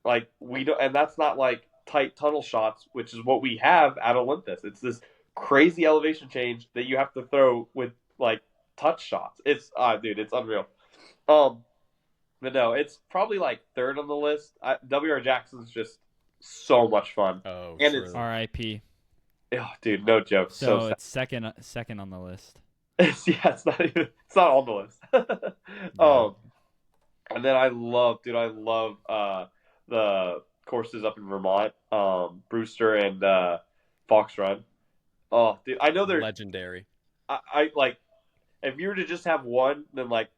like we don't, and that's not like tight tunnel shots, which is what we have at Olympus. It's this crazy elevation change that you have to throw with like touch shots. It's dude, it's unreal. But no, it's probably like third on the list. WR Jackson's just so much fun. Oh, And true. it's R.I.P. oh, dude, no joke. So So it's second on the list. it's not on the list. Yeah. And then I love the courses up in Vermont, Brewster and Fox Run. Oh, dude, I know they're Legendary. I like if you were to just have one, then like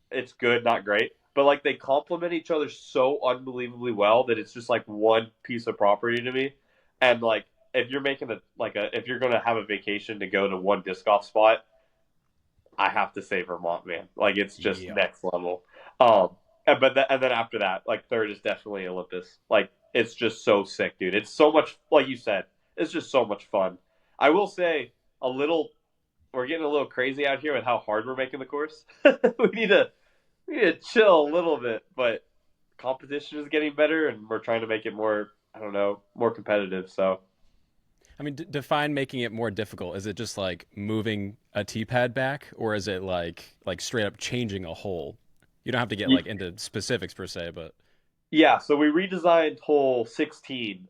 it's good, not great. But like they complement each other so unbelievably well that it's just like one piece of property to me. And like if you're making if you're gonna have a vacation to go to one disc golf spot, I have to say Vermont, man. Like it's just Yeah. next level. And then after that, like third is definitely Olympus. Like it's just so sick, dude. It's so much, like you said, it's just so much fun. I will say we're getting a little crazy out here with how hard we're making the course. we need to chill a little bit, but competition is getting better, and we're trying to make it more, I don't know, more competitive. So I mean, define making it more difficult. Is it just like moving a tee pad back, or is it like straight up changing a hole? You don't have to get like into specifics per se, but yeah, so we redesigned hole 16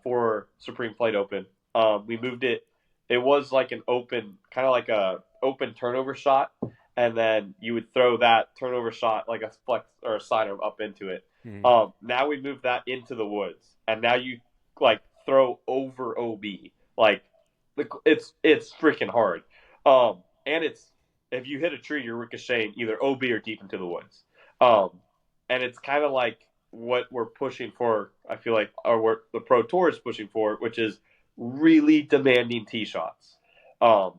for Supreme Flight Open. We moved it. It was like an open, kind of like a open turnover shot, and then you would throw that turnover shot like a flex or a sidearm up into it. Now we moved that into the woods, and now you like throw over OB. Like it's freaking hard. And it's if you hit a tree, you're ricocheting either OB or deep into the woods. And it's kind of like what we're pushing for. I feel like, or what the Pro Tour is pushing for, which is really demanding tee shots. And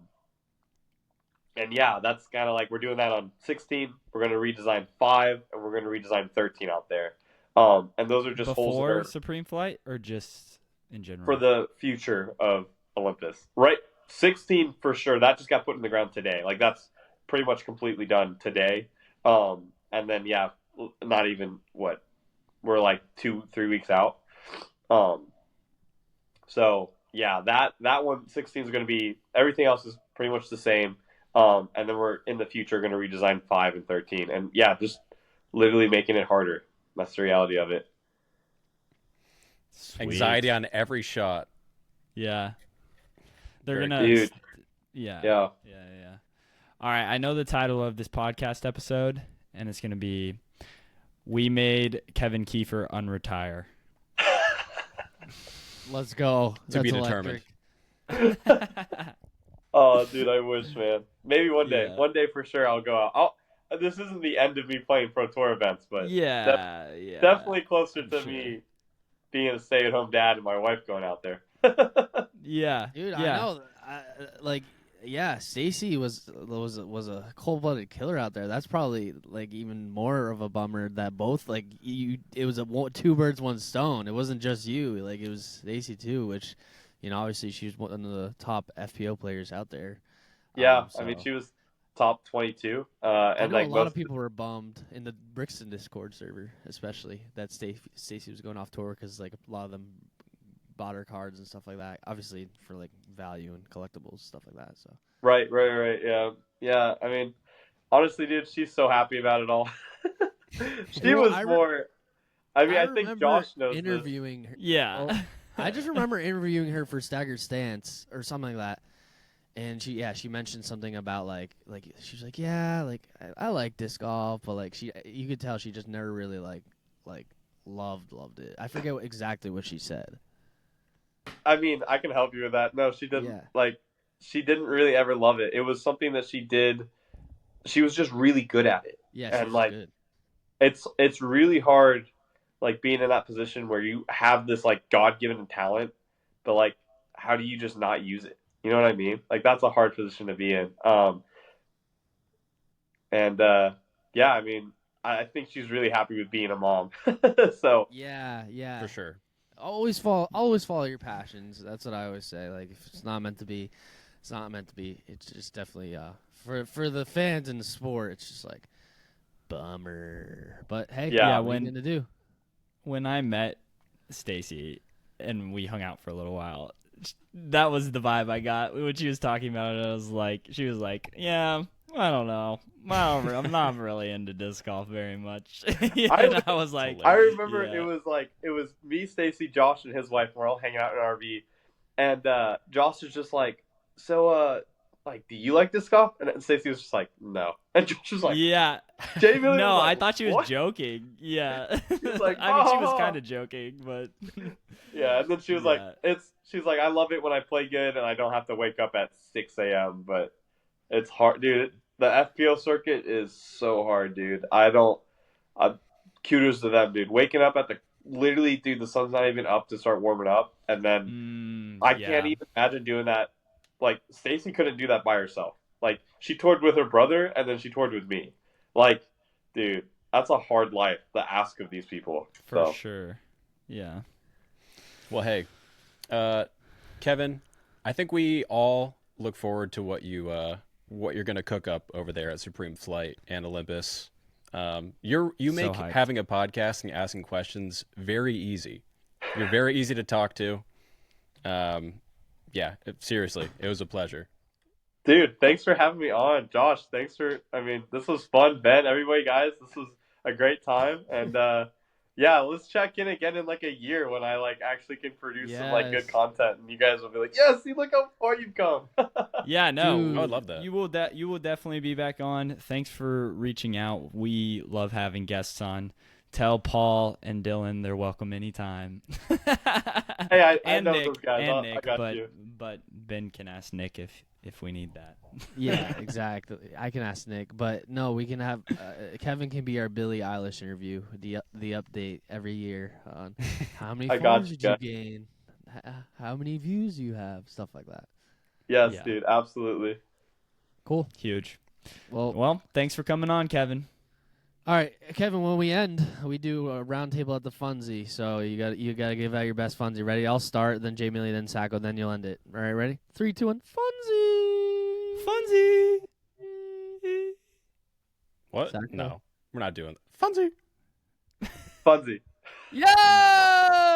yeah, that's kind of like we're doing that on 16. We're going to redesign 5, and we're going to redesign 13 out there. And those are just holes that Before are Supreme Flight or just in general? for the future of Olympus. Right, 16 for sure. That just got put in the ground today. Like that's pretty much completely done today. And then yeah, not even what we're like 2-3 weeks out. So yeah, that one 16 is going to be everything else is pretty much the same. And then we're in the future going to redesign 5 and 13, and yeah, just literally making it harder. That's the reality of it. Sweet. anxiety on every shot. Yeah. They're Very gonna. Dude. Yeah. Yeah. Yeah. All right. I know the title of this podcast episode, and it's gonna be "We Made Kevin Kiefer Unretire." Let's go. To be That's determined. electric. Oh, dude, I wish, man. Maybe one day. Yeah. One day for sure I'll go out. This isn't the end of me playing Pro Tour events, but Yeah. definitely closer I'm to sure. me being a stay-at-home dad and my wife going out there. Yeah. Dude, yeah. I know. Yeah, Stacy was a cold-blooded killer out there. That's probably like even more of a bummer that both like you. It was two birds, one stone. It wasn't just you. Like it was Stacy too, which obviously she was one of the top FPO players out there. Yeah, So. I mean, she was top 22. I And know like a lot most of people were bummed in the Brixton Discord server, especially that Stacy was going off tour because like a lot of them bought her cards and stuff like that. Obviously for like value and collectibles stuff like that. So Right. Yeah. I mean, honestly, dude, she's so happy about it all. She Well, was more. I mean, I think remember Josh knows this. interviewing her. Yeah. Well, I just remember interviewing her for Staggered Stance or something like that, and she mentioned something about like she was like I like disc golf, but like you could tell she just never really like loved it. I forget exactly what she said. I mean, I can help you with that. No, she didn't. Yeah. Like, she didn't really ever love it. It was something that she did. She was just really good at it. Yeah, And, she's like, good. It's really hard, like being in that position where you have this like God-given talent, but like, how do you just not use it? You know what I mean? Like that's a hard position to be in. Yeah, I mean, I think she's really happy with being a mom. So Yeah. For sure. Always follow your passions. That's what I always say. Like if it's not meant to be, it's not meant to be. It's just definitely for the fans in the sport. It's just like bummer. But hey, Yeah, what are you gonna do? When I met Stacy and we hung out for a little while, that was the vibe I got when she was talking about it. She was like, yeah, I don't know. I'm not really into disc golf very much. I was like, I remember yeah. it was me, Stacy, Josh, and his wife. We're all hanging out in an RV, and Josh was just like, "So, like, do you like disc golf?" And Stacy was just like, "No," and Josh was like, yeah. Jay Millie No, was like, I thought she was "What?" joking. Yeah. was like, I mean, she was "Oh." kind of joking, but Yeah, and then she was like, she's like, "I love it when I play good and I don't have to wake up at 6 a.m. But it's hard, dude. The FPO circuit is so hard, dude. Kudos to them, dude. Waking up at literally, dude, the sun's not even up to start warming up, and then I can't even imagine doing that. Like, Stacy couldn't do that by herself. Like, she toured with her brother, and then she toured with me. Like, dude, that's a hard life to ask of these people. For sure. Yeah. Well, hey, Kevin, I think we all look forward to what you're going to cook up over there at Supreme Flight and Olympus. You make hyped. having a podcast and asking questions very easy. You're very easy to talk to. Seriously, it was a pleasure. Dude, thanks for having me on. Josh, this was fun. Ben, everybody, guys, this was a great time. And let's check in again in like a year when I like actually can produce some like good content, and you guys will be like, "Yeah, see, look how far you've come." Yeah, no, Dude, I would love that. You will definitely be back on. Thanks for reaching out. We love having guests on. Tell Paul and Dylan they're welcome anytime. Hey, I know Nick, those guys. and I Nick, got you. but Ben can ask Nick if we need that. Yeah, exactly. I can ask Nick, but no, we can have Kevin can be our Billie Eilish interview, the update every year on how many followers did you gain, how many views you have, stuff like that. Yes, dude, absolutely. Cool. Huge. Well, thanks for coming on, Kevin. All right, Kevin. When we end, we do a round table at the Funsie. So you got to give out your best Funsie. Ready? I'll start. Then Jay Millie, then Sajko, then you'll end it. All right, ready? 3, 2, 1. Funsie. What? Sajko? No, we're not doing that. Funsie. Funsie. Yeah.